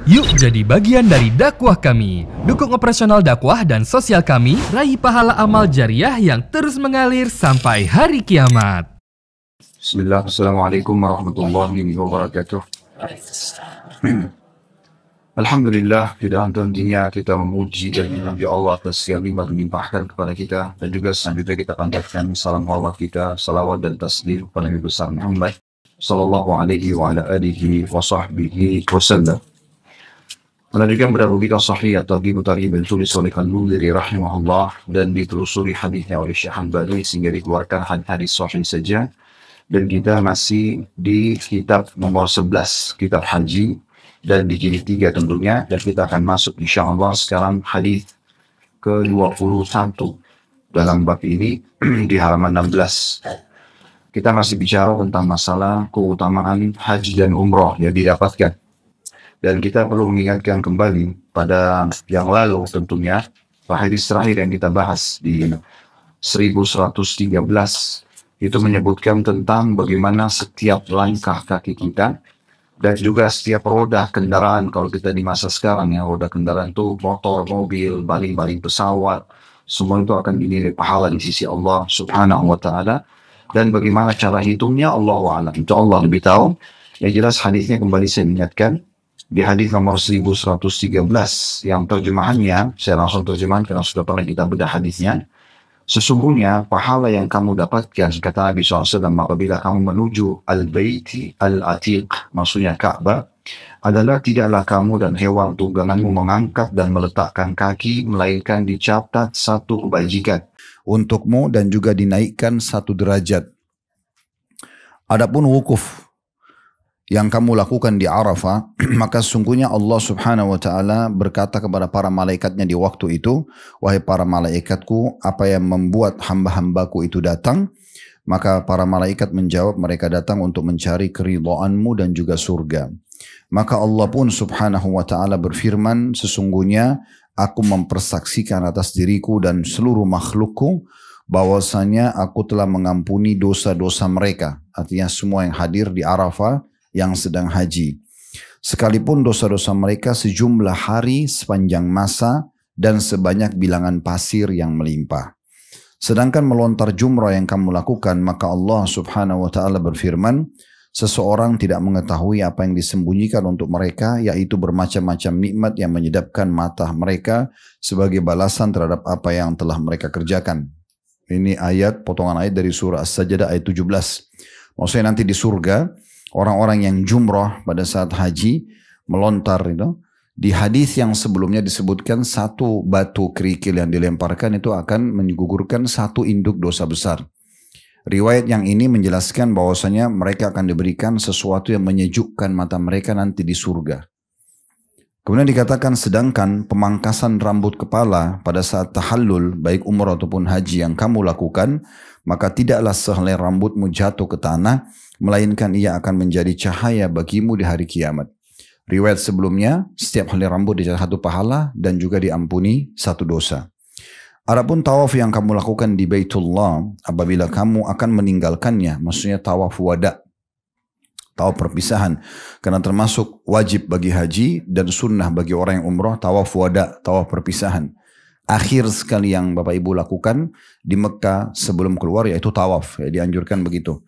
Yuk jadi bagian dari dakwah kami. Dukung operasional dakwah dan sosial kami, raih pahala amal jariah yang terus mengalir sampai hari kiamat. Bismillah, Assalamualaikum warahmatullahi wabarakatuh. Alhamdulillah, tidak henti-hentinya kita memuji dan memuji Allah atas yang limpahkan kepada kita, dan juga selanjutnya kita panjatkan salam hormat kita, salawat dan taslim kepada Nabi besar Muhammad sallallahu alaihi wa ala alihi wa sahbihi wasallam. Melanjutkan pada rubikan sahih atau Targhib ditulis oleh Al-Mundhiri rahimahullah dan ditelusuri hadisnya oleh Syekh Hanbali sehingga dikeluarkan hadis sahih saja. Dan kita masih di kitab nomor 11, kitab haji, dan di jilid 3 tentunya, dan kita akan masuk insyaallah sekarang hadis ke-21 dalam bab ini di halaman 16. Kita masih bicara tentang masalah keutamaan haji dan umroh yang didapatkan. Dan kita perlu mengingatkan kembali pada yang lalu tentunya, hadis terakhir yang kita bahas di 1113 itu menyebutkan tentang bagaimana setiap langkah kaki kita dan juga setiap roda kendaraan, kalau kita di masa sekarang ya, roda kendaraan itu motor, mobil, baling-baling pesawat, semua itu akan dinilai pahala di sisi Allah subhanahu wa ta'ala. Dan bagaimana cara hitungnya Allahu a'lam, itu Allah lebih tahu. Yang jelas hadisnya kembali saya ingatkan di hadis nomor 1113 yang terjemahannya, saya langsung terjemahkan karena sudah pernah kita bedah hadisnya. Sesungguhnya pahala yang kamu dapatkan, kata Nabi SAW, apabila kamu menuju Al-Baiti Al-Atiq, maksudnya Ka'bah, adalah tidaklah kamu dan hewan tungganganmu mengangkat dan meletakkan kaki, melainkan dicatat satu kebajikan untukmu dan juga dinaikkan satu derajat. Adapun wukuf yang kamu lakukan di Arafah, maka sungguhnya Allah subhanahu wa ta'ala berkata kepada para malaikatnya di waktu itu, wahai para malaikatku, apa yang membuat hamba-hambaku itu datang? Maka para malaikat menjawab, mereka datang untuk mencari keridhaanmu dan juga surga. Maka Allah pun subhanahu wa ta'ala berfirman, sesungguhnya aku mempersaksikan atas diriku dan seluruh makhlukku, bahwasanya aku telah mengampuni dosa-dosa mereka. Artinya semua yang hadir di Arafah, yang sedang haji, sekalipun dosa-dosa mereka sejumlah hari sepanjang masa dan sebanyak bilangan pasir yang melimpah. Sedangkan melontar jumrah yang kamu lakukan, maka Allah subhanahu wa ta'ala berfirman, seseorang tidak mengetahui apa yang disembunyikan untuk mereka, yaitu bermacam-macam nikmat yang menyedapkan mata mereka sebagai balasan terhadap apa yang telah mereka kerjakan. Ini ayat, potongan ayat dari surah As-Sajdah ayat 17. Maksudnya nanti di surga, orang-orang yang jumrah pada saat haji melontar itu, di hadis yang sebelumnya disebutkan satu batu kerikil yang dilemparkan itu akan menggugurkan satu induk dosa besar. Riwayat yang ini menjelaskan bahwasanya mereka akan diberikan sesuatu yang menyejukkan mata mereka nanti di surga. Kemudian dikatakan sedangkan pemangkasan rambut kepala pada saat tahallul baik umrah ataupun haji yang kamu lakukan, maka tidaklah sehelai rambutmu jatuh ke tanah, melainkan ia akan menjadi cahaya bagimu di hari kiamat. Riwayat sebelumnya, setiap helai rambut dicatat satu pahala dan juga diampuni satu dosa. Adapun tawaf yang kamu lakukan di Baitullah, apabila kamu akan meninggalkannya, maksudnya tawaf wada, tawaf perpisahan, karena termasuk wajib bagi haji dan sunnah bagi orang yang umrah, tawaf wada, tawaf perpisahan. Akhir sekali yang Bapak Ibu lakukan di Mekah sebelum keluar yaitu tawaf, ya, dianjurkan begitu.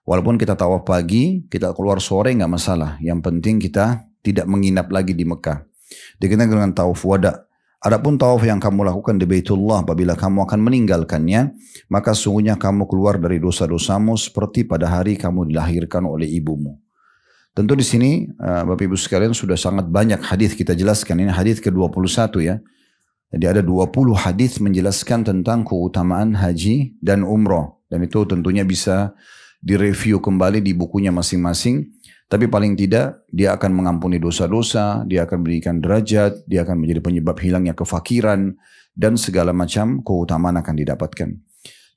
Walaupun kita tawaf pagi, kita keluar sore nggak masalah. Yang penting kita tidak menginap lagi di Mekah. Dikenal dengan tawaf wada. Adapun tawaf yang kamu lakukan di Baitullah, apabila kamu akan meninggalkannya, maka sungguhnya kamu keluar dari dosa-dosamu seperti pada hari kamu dilahirkan oleh ibumu. Tentu di sini Bapak Ibu sekalian sudah sangat banyak hadis kita jelaskan. Ini hadis ke-21 ya. Jadi ada 20 hadis menjelaskan tentang keutamaan haji dan umrah. Dan itu tentunya bisa direview kembali di bukunya masing-masing. Tapi paling tidak dia akan mengampuni dosa-dosa, dia akan berikan derajat, dia akan menjadi penyebab hilangnya kefakiran, dan segala macam keutamaan akan didapatkan.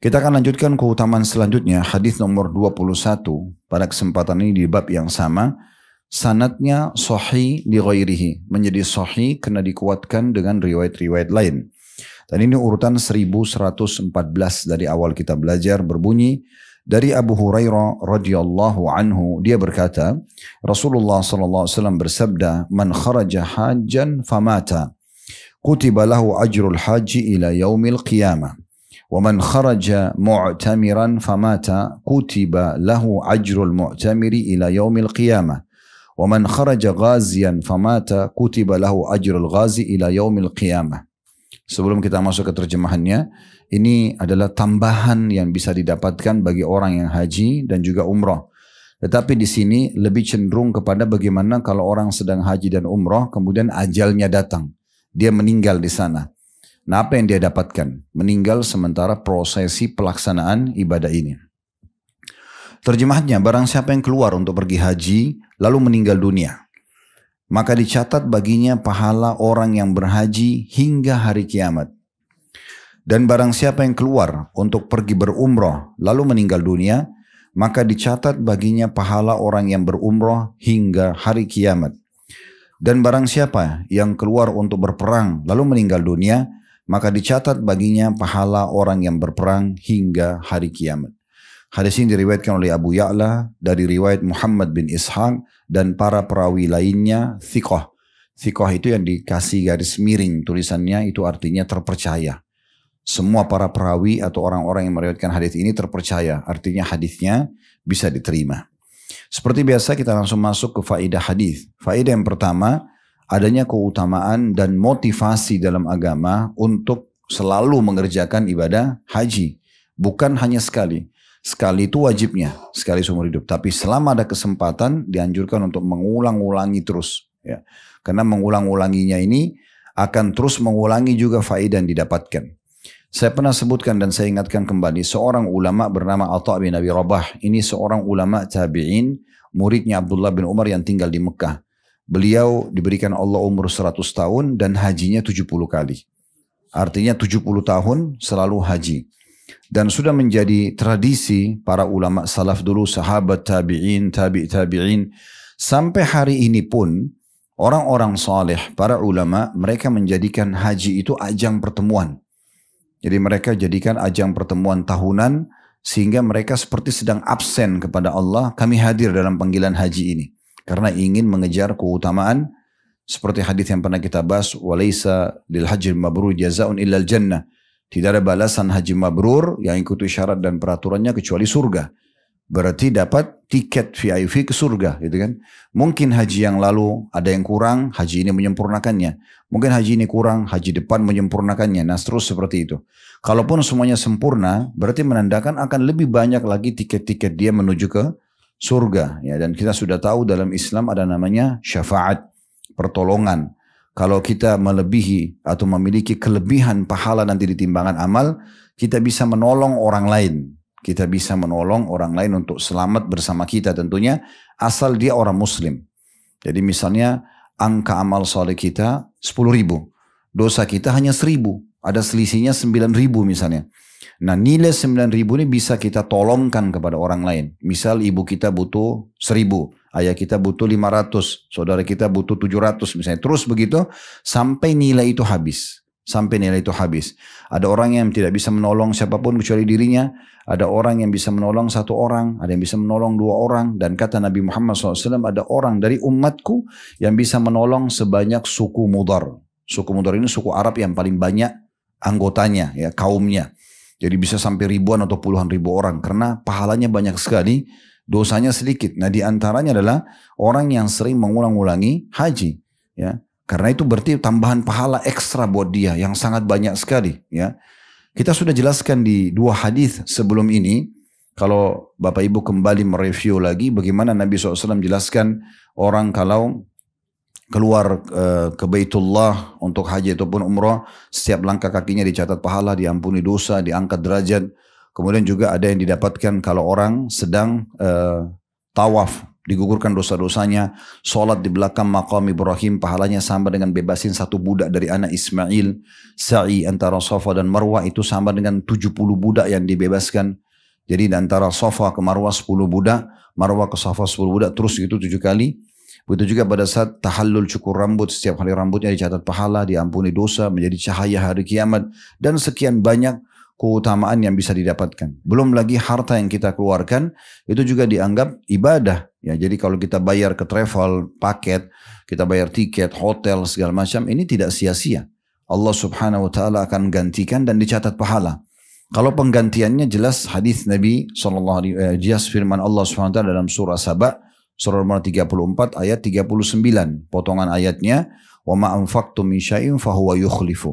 Kita akan lanjutkan keutamaan selanjutnya, hadis nomor 21. Pada kesempatan ini di bab yang sama, sanadnya sahih li ghairihi, menjadi sahih karena dikuatkan dengan riwayat-riwayat lain. Dan ini urutan 1114 dari awal kita belajar berbunyi, Dari Abu Hurairah radhiyallahu anhu, dia berkata, Rasulullah sallallahu alaihi wasallam bersabda, "Man kharaja hajjan famata, kutiba lahu ajrul haji ila yaumil qiyamah. Wa man kharaja mu'tamiran famata, kutiba lahu ajrul mu'tamiri ila yaumil qiyamah. Wa man kharaja ghaziyan famata, kutiba lahu ajrul ghazi ila yaumil qiyamah." Sebelum kita masuk ke terjemahannya, ini adalah tambahan yang bisa didapatkan bagi orang yang haji dan juga umrah. Tetapi di sini lebih cenderung kepada bagaimana kalau orang sedang haji dan umrah, kemudian ajalnya datang. Dia meninggal di sana. Nah, apa yang dia dapatkan? Meninggal sementara prosesi pelaksanaan ibadah ini. Terjemahannya, barang siapa yang keluar untuk pergi haji, lalu meninggal dunia, maka dicatat baginya pahala orang yang berhaji hingga hari kiamat. Dan barang siapa yang keluar untuk pergi berumrah lalu meninggal dunia, maka dicatat baginya pahala orang yang berumrah hingga hari kiamat. Dan barang siapa yang keluar untuk berperang lalu meninggal dunia, maka dicatat baginya pahala orang yang berperang hingga hari kiamat. Hadis ini diriwayatkan oleh Abu Ya'la dari riwayat Muhammad bin Ishaq dan para perawi lainnya thiqah. Thiqah itu yang dikasih garis miring tulisannya, itu artinya terpercaya. Semua para perawi atau orang-orang yang meriwayatkan hadis ini terpercaya, artinya hadisnya bisa diterima. Seperti biasa kita langsung masuk ke faedah hadis. Faedah yang pertama, adanya keutamaan dan motivasi dalam agama untuk selalu mengerjakan ibadah haji. Bukan hanya sekali. Sekali itu wajibnya, sekali seumur hidup. Tapi selama ada kesempatan, dianjurkan untuk mengulang-ulangi terus. Ya. Karena mengulang-ulanginya ini akan terus mengulangi juga faedah yang didapatkan. Saya pernah sebutkan dan saya ingatkan kembali, seorang ulama bernama Atha bin Abi Rabah. Ini seorang ulama tabi'in, muridnya Abdullah bin Umar yang tinggal di Mekah. Beliau diberikan Allah umur 100 tahun dan hajinya 70 kali. Artinya 70 tahun selalu haji. Dan sudah menjadi tradisi para ulama salaf dulu, sahabat tabi'in, tabi'in. Sampai hari ini pun orang-orang saleh, para ulama, mereka menjadikan haji itu ajang pertemuan. Jadi mereka jadikan ajang pertemuan tahunan sehingga mereka seperti sedang absen kepada Allah, kami hadir dalam panggilan haji ini. Karena ingin mengejar keutamaan seperti hadis yang pernah kita bahas, walaysa lil hajjil mabrur jazaa'un illal jannah. Tidak ada balasan haji mabrur yang ikuti syarat dan peraturannya kecuali surga. Berarti dapat tiket VIP ke surga, gitu kan? Mungkin haji yang lalu ada yang kurang, haji ini menyempurnakannya. Mungkin haji ini kurang, haji depan menyempurnakannya. Nah, terus seperti itu. Kalaupun semuanya sempurna, berarti menandakan akan lebih banyak lagi tiket-tiket dia menuju ke surga. Ya, dan kita sudah tahu dalam Islam ada namanya syafaat, pertolongan. Kalau kita melebihi atau memiliki kelebihan pahala nanti di timbangan amal, kita bisa menolong orang lain. Kita bisa menolong orang lain untuk selamat bersama kita tentunya, asal dia orang muslim. Jadi misalnya angka amal soleh kita 10.000, dosa kita hanya 1.000, ada selisihnya 9.000 misalnya. Nah, nilai 9.000 ini bisa kita tolongkan kepada orang lain. Misal ibu kita butuh 1.000, ayah kita butuh 500, saudara kita butuh 700 misalnya. Terus begitu sampai nilai itu habis. Sampai nilai itu habis. Ada orang yang tidak bisa menolong siapapun kecuali dirinya. Ada orang yang bisa menolong 1 orang. Ada yang bisa menolong 2 orang. Dan kata Nabi Muhammad SAW, ada orang dari umatku yang bisa menolong sebanyak suku Mudar. Suku Mudar ini suku Arab yang paling banyak anggotanya, ya, kaumnya. Jadi bisa sampai ribuan atau puluhan ribu orang. Karena pahalanya banyak sekali, dosanya sedikit. Nah, di antaranya adalah orang yang sering mengulang-ulangi haji. Ya. Karena itu berarti tambahan pahala ekstra buat dia yang sangat banyak sekali. Ya. Kita sudah jelaskan di 2 hadis sebelum ini. Kalau Bapak Ibu kembali mereview lagi bagaimana Nabi SAW jelaskan orang kalau keluar ke Baitullah untuk haji ataupun umrah, setiap langkah kakinya dicatat pahala, diampuni dosa, diangkat derajat. Kemudian juga ada yang didapatkan kalau orang sedang tawaf, digugurkan dosa-dosanya. Sholat di belakang maqam Ibrahim, pahalanya sama dengan bebasin 1 budak dari anak Ismail. Sa'i antara Safa dan Marwah itu sama dengan 70 budak yang dibebaskan. Jadi antara Safa ke Marwah 10 budak, Marwah ke Safa 10 budak, terus itu 7 kali. Begitu juga pada saat tahallul cukur rambut, setiap hari rambutnya dicatat pahala, diampuni dosa, menjadi cahaya hari kiamat, dan sekian banyak keutamaan yang bisa didapatkan. Belum lagi harta yang kita keluarkan itu juga dianggap ibadah. Ya, jadi kalau kita bayar ke travel, paket, kita bayar tiket, hotel, segala macam, ini tidak sia-sia. Allah subhanahu wa ta'ala akan gantikan dan dicatat pahala. Kalau penggantiannya jelas hadis Nabi SAW, jelas firman Allah subhanahu wa ta'ala dalam surah Saba, surah nomor 34 ayat 39. Potongan ayatnya, وَمَا أَنْفَقْتُمْ مِنْ شَيْءٍ فَهُوَ يُخْلِفُ.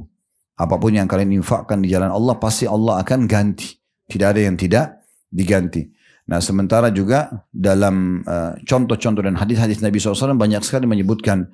Apapun yang kalian infakkan di jalan Allah, pasti Allah akan ganti. Tidak ada yang tidak diganti. Nah, sementara juga dalam contoh-contoh dan hadis-hadis Nabi SAW banyak sekali menyebutkan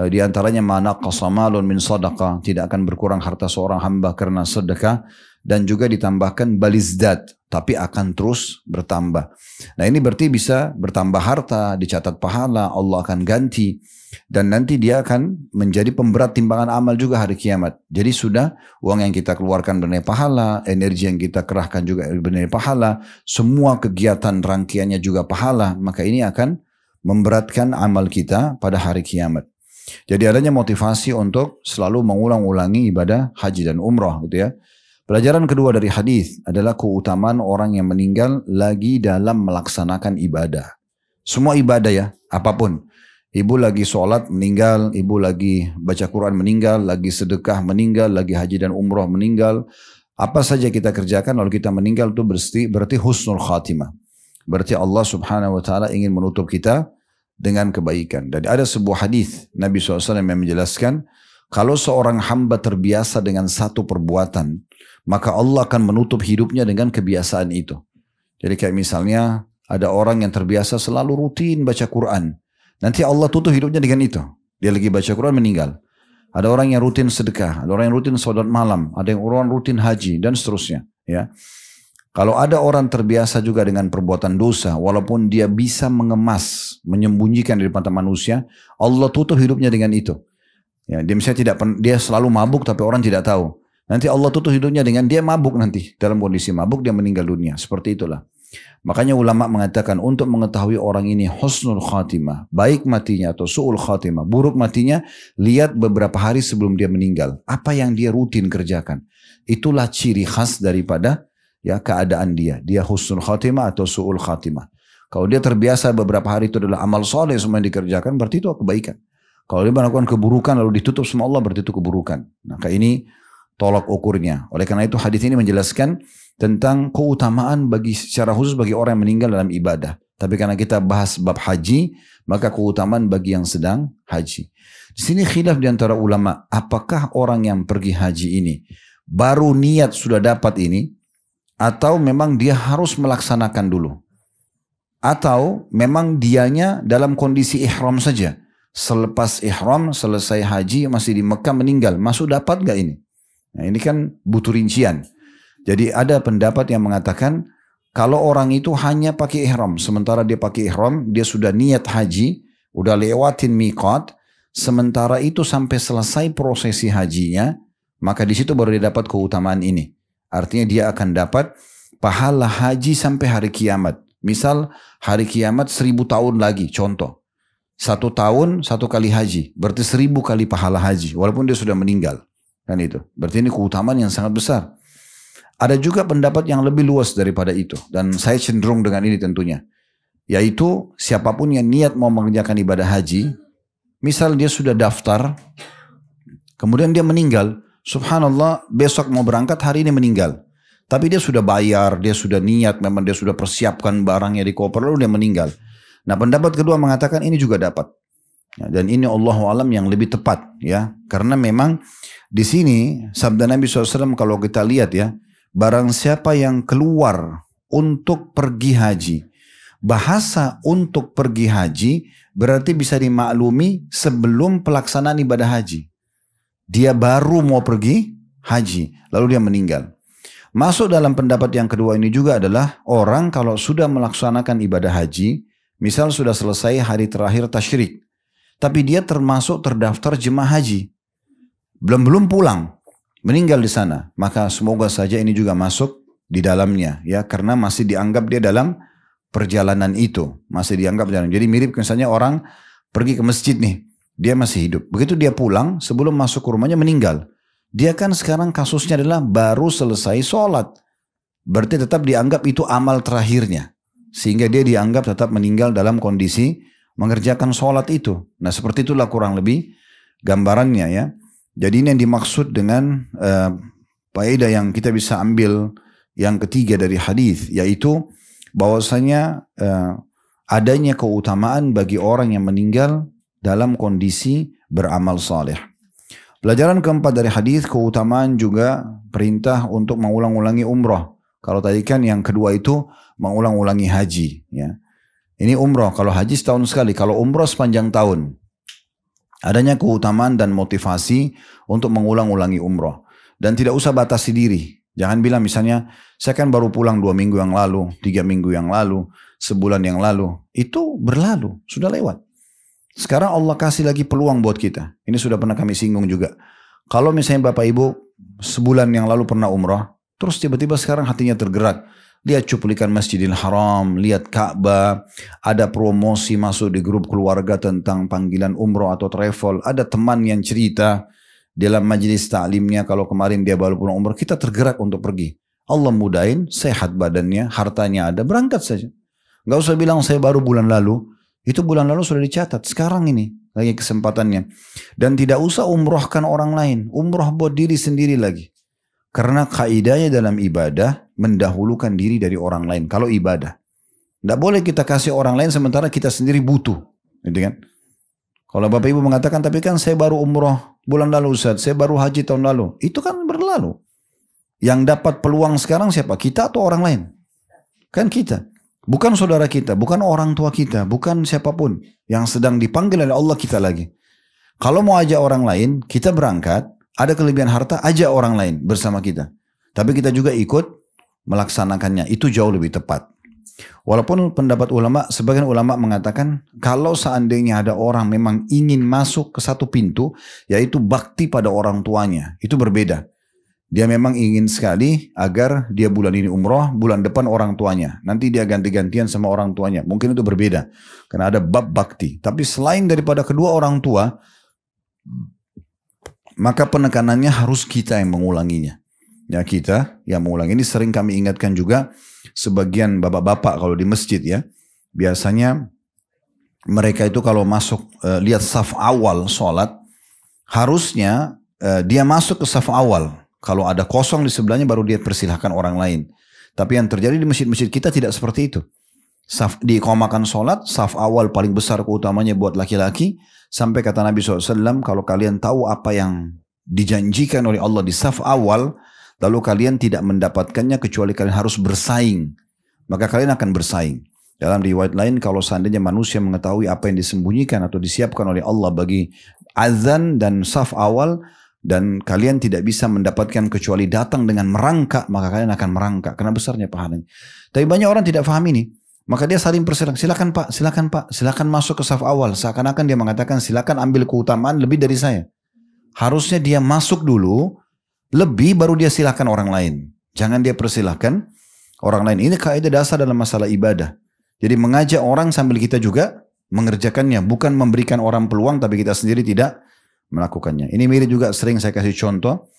di antaranya mana qasamalun min sadaqah, tidak akan berkurang harta seorang hamba karena sedekah, dan juga ditambahkan balizdat, tapi akan terus bertambah. Nah, ini berarti bisa bertambah harta, dicatat pahala, Allah akan ganti. Dan nanti dia akan menjadi pemberat timbangan amal juga hari kiamat. Jadi sudah uang yang kita keluarkan bernilai pahala, energi yang kita kerahkan juga bernilai pahala, semua kegiatan rangkaiannya juga pahala, maka ini akan memberatkan amal kita pada hari kiamat. Jadi adanya motivasi untuk selalu mengulang-ulangi ibadah haji dan umrah gitu ya. Pelajaran kedua dari hadis adalah keutamaan orang yang meninggal lagi dalam melaksanakan ibadah. Semua ibadah ya, apapun. Ibu lagi sholat meninggal, ibu lagi baca Quran meninggal, lagi sedekah meninggal, lagi haji dan umrah meninggal. Apa saja kita kerjakan lalu kita meninggal itu berarti husnul khatimah. Berarti Allah subhanahu wa ta'ala ingin menutup kita dengan kebaikan. Dan ada sebuah hadis Nabi SAW yang menjelaskan, kalau seorang hamba terbiasa dengan satu perbuatan, maka Allah akan menutup hidupnya dengan kebiasaan itu. Jadi kayak misalnya ada orang yang terbiasa selalu rutin baca Quran. Nanti Allah tutup hidupnya dengan itu. Dia lagi baca Quran meninggal. Ada orang yang rutin sedekah, ada orang yang rutin salat malam, ada yang orang rutin haji dan seterusnya. Ya, kalau ada orang terbiasa juga dengan perbuatan dosa, walaupun dia bisa mengemas, menyembunyikan dari mata manusia, Allah tutup hidupnya dengan itu. Ya, dia misalnya dia selalu mabuk tapi orang tidak tahu. Nanti Allah tutup hidupnya dengan dia mabuk nanti. Dalam kondisi mabuk dia meninggal dunia. Seperti itulah. Makanya ulama mengatakan untuk mengetahui orang ini husnul khatimah, baik matinya atau su'ul khatimah, buruk matinya, lihat beberapa hari sebelum dia meninggal. Apa yang dia rutin kerjakan. Itulah ciri khas daripada ya keadaan dia. Dia husnul khatimah atau su'ul khatimah. Kalau dia terbiasa beberapa hari itu adalah amal soleh semua yang dikerjakan, berarti itu kebaikan. Kalau dia melakukan keburukan lalu ditutup sama Allah, berarti itu keburukan. Maka ini tolak ukurnya. Oleh karena itu hadis ini menjelaskan tentang keutamaan secara khusus bagi orang yang meninggal dalam ibadah. Tapi karena kita bahas bab haji, maka keutamaan bagi yang sedang haji. Di sini khilaf di antara ulama, apakah orang yang pergi haji ini baru niat sudah dapat ini, atau memang dia harus melaksanakan dulu, atau memang dianya dalam kondisi ihram saja. Selepas ihram, selesai haji, masih di Mekah meninggal, masuk dapat gak ini? Nah, ini kan butuh rincian. Jadi ada pendapat yang mengatakan kalau orang itu hanya pakai ihram, sementara dia pakai ihram, dia sudah niat haji, udah lewatin miqat, sementara itu sampai selesai prosesi hajinya, maka di situ baru dia dapat keutamaan ini. Artinya dia akan dapat pahala haji sampai hari kiamat. Misal hari kiamat 1000 tahun lagi, contoh. 1 tahun 1 kali haji, berarti 1000 kali pahala haji, walaupun dia sudah meninggal. Kan itu. Berarti ini keutamaan yang sangat besar. Ada juga pendapat yang lebih luas daripada itu. Dan saya cenderung dengan ini tentunya. Yaitu siapapun yang niat mau mengerjakan ibadah haji. Misal dia sudah daftar. Kemudian dia meninggal. Subhanallah besok mau berangkat, hari ini meninggal. Tapi dia sudah bayar, dia sudah niat, memang dia sudah persiapkan barangnya di koper, lalu dia meninggal. Nah pendapat kedua mengatakan ini juga dapat. Dan ini Allahu alam yang lebih tepat. Ya, karena memang di sini sabda Nabi SAW kalau kita lihat ya. Barang siapa yang keluar untuk pergi haji. Bahasa untuk pergi haji berarti bisa dimaklumi sebelum pelaksanaan ibadah haji. Dia baru mau pergi haji, lalu dia meninggal. Masuk dalam pendapat yang kedua ini juga adalah orang kalau sudah melaksanakan ibadah haji, misal sudah selesai hari terakhir tasyrik, tapi dia termasuk terdaftar jemaah haji. Belum pulang. Meninggal di sana, maka semoga saja ini juga masuk di dalamnya ya, karena masih dianggap dia dalam perjalanan itu, masih dianggap jalan. Jadi mirip misalnya orang pergi ke masjid nih, dia masih hidup. Begitu dia pulang, sebelum masuk ke rumahnya meninggal. Dia kan sekarang kasusnya adalah baru selesai sholat. Berarti tetap dianggap itu amal terakhirnya. Sehingga dia dianggap tetap meninggal dalam kondisi mengerjakan sholat itu. Nah seperti itulah kurang lebih gambarannya ya. Jadi ini yang dimaksud dengan faedah yang kita bisa ambil yang ketiga dari hadis, yaitu bahwasanya adanya keutamaan bagi orang yang meninggal dalam kondisi beramal saleh. Pelajaran keempat dari hadis, keutamaan juga perintah untuk mengulang-ulangi umrah. Kalau tadi kan yang kedua itu mengulang-ulangi haji. Ya. Ini umrah, kalau haji setahun sekali, kalau umrah sepanjang tahun. Adanya keutamaan dan motivasi untuk mengulang-ulangi umrah. Dan tidak usah batasi diri. Jangan bilang misalnya, saya kan baru pulang 2 minggu yang lalu, 3 minggu yang lalu, sebulan yang lalu. Itu berlalu, sudah lewat. Sekarang Allah kasih lagi peluang buat kita. Ini sudah pernah kami singgung juga. Kalau misalnya Bapak Ibu sebulan yang lalu pernah umrah, terus tiba-tiba sekarang hatinya tergerak. Lihat cuplikan Masjidil Haram, lihat Ka'bah, ada promosi masuk di grup keluarga tentang panggilan umrah atau travel. Ada teman yang cerita dalam majelis ta'limnya kalau kemarin dia baru pulang umrah, kita tergerak untuk pergi. Allah mudahin, sehat badannya, hartanya ada, berangkat saja. Gak usah bilang saya baru bulan lalu. Itu bulan lalu sudah dicatat. Sekarang ini lagi kesempatannya. Dan tidak usah umrohkan orang lain. Umroh buat diri sendiri lagi. Karena kaidahnya dalam ibadah mendahulukan diri dari orang lain. Kalau ibadah. Tidak boleh kita kasih orang lain sementara kita sendiri butuh. Gitu kan? Kalau Bapak Ibu mengatakan, tapi kan saya baru umroh bulan lalu Ustaz. Saya baru haji tahun lalu. Itu kan berlalu. Yang dapat peluang sekarang siapa? Kita atau orang lain? Kan kita. Bukan saudara kita, bukan orang tua kita, bukan siapapun. Yang sedang dipanggil oleh Allah kita lagi. Kalau mau ajak orang lain, kita berangkat, ada kelebihan harta, ajak orang lain bersama kita. Tapi kita juga ikut melaksanakannya. Itu jauh lebih tepat. Walaupun pendapat ulama, sebagian ulama mengatakan, kalau seandainya ada orang memang ingin masuk ke satu pintu, yaitu bakti pada orang tuanya. Itu berbeda. Dia memang ingin sekali agar dia bulan ini umroh, bulan depan orang tuanya. Nanti dia ganti-gantian sama orang tuanya. Mungkin itu berbeda. Karena ada bab bakti. Tapi selain daripada kedua orang tua, maka penekanannya harus kita yang mengulanginya. Ya kita yang mengulangi. Ini sering kami ingatkan juga sebagian bapak-bapak kalau di masjid ya. Biasanya mereka itu kalau masuk lihat saf awal sholat, harusnya dia masuk ke saf awal. Kalau ada kosong di sebelahnya baru dia persilahkan orang lain. Tapi yang terjadi di masjid-masjid kita tidak seperti itu. Diiqamakan sholat, saf awal paling besar keutamanya buat laki-laki. Sampai kata Nabi SAW, kalau kalian tahu apa yang dijanjikan oleh Allah di saf awal, lalu kalian tidak mendapatkannya kecuali kalian harus bersaing. Maka kalian akan bersaing. Dalam riwayat lain, kalau seandainya manusia mengetahui apa yang disembunyikan atau disiapkan oleh Allah bagi azan dan saf awal, dan kalian tidak bisa mendapatkan kecuali datang dengan merangkak, maka kalian akan merangkak karena besarnya pahalanya. Tapi banyak orang tidak paham ini, maka dia saling persilakan, silakan Pak, silakan masuk ke saf awal. Seakan-akan dia mengatakan silakan ambil keutamaan lebih dari saya. Harusnya dia masuk dulu, lebih baru dia silakan orang lain. Jangan dia persilahkan orang lain. Ini kaidah dasar dalam masalah ibadah. Jadi mengajak orang sambil kita juga mengerjakannya, bukan memberikan orang peluang tapi kita sendiri tidak melakukannya. Ini mirip juga sering saya kasih contoh.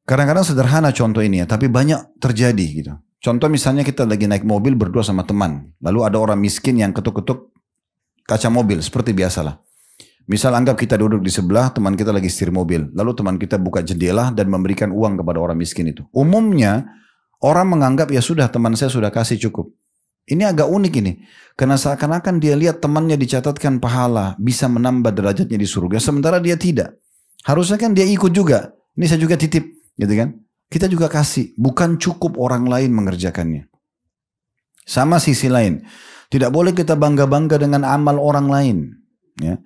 Kadang-kadang sederhana contoh ini ya, tapi banyak terjadi gitu. Contoh misalnya kita lagi naik mobil berdua sama teman. Lalu ada orang miskin yang ketuk-ketuk kaca mobil seperti biasalah. Misal anggap kita duduk di sebelah, teman kita lagi setir mobil. Lalu teman kita buka jendela dan memberikan uang kepada orang miskin itu. Umumnya orang menganggap ya sudah teman saya sudah kasih cukup. Ini agak unik ini. Karena seakan-akan dia lihat temannya dicatatkan pahala, bisa menambah derajatnya di surga, sementara dia tidak. Harusnya kan dia ikut juga. Ini saya juga titip, gitu kan? Kita juga kasih, bukan cukup orang lain mengerjakannya. Sama sisi lain, tidak boleh kita bangga-bangga dengan amal orang lain. Ya.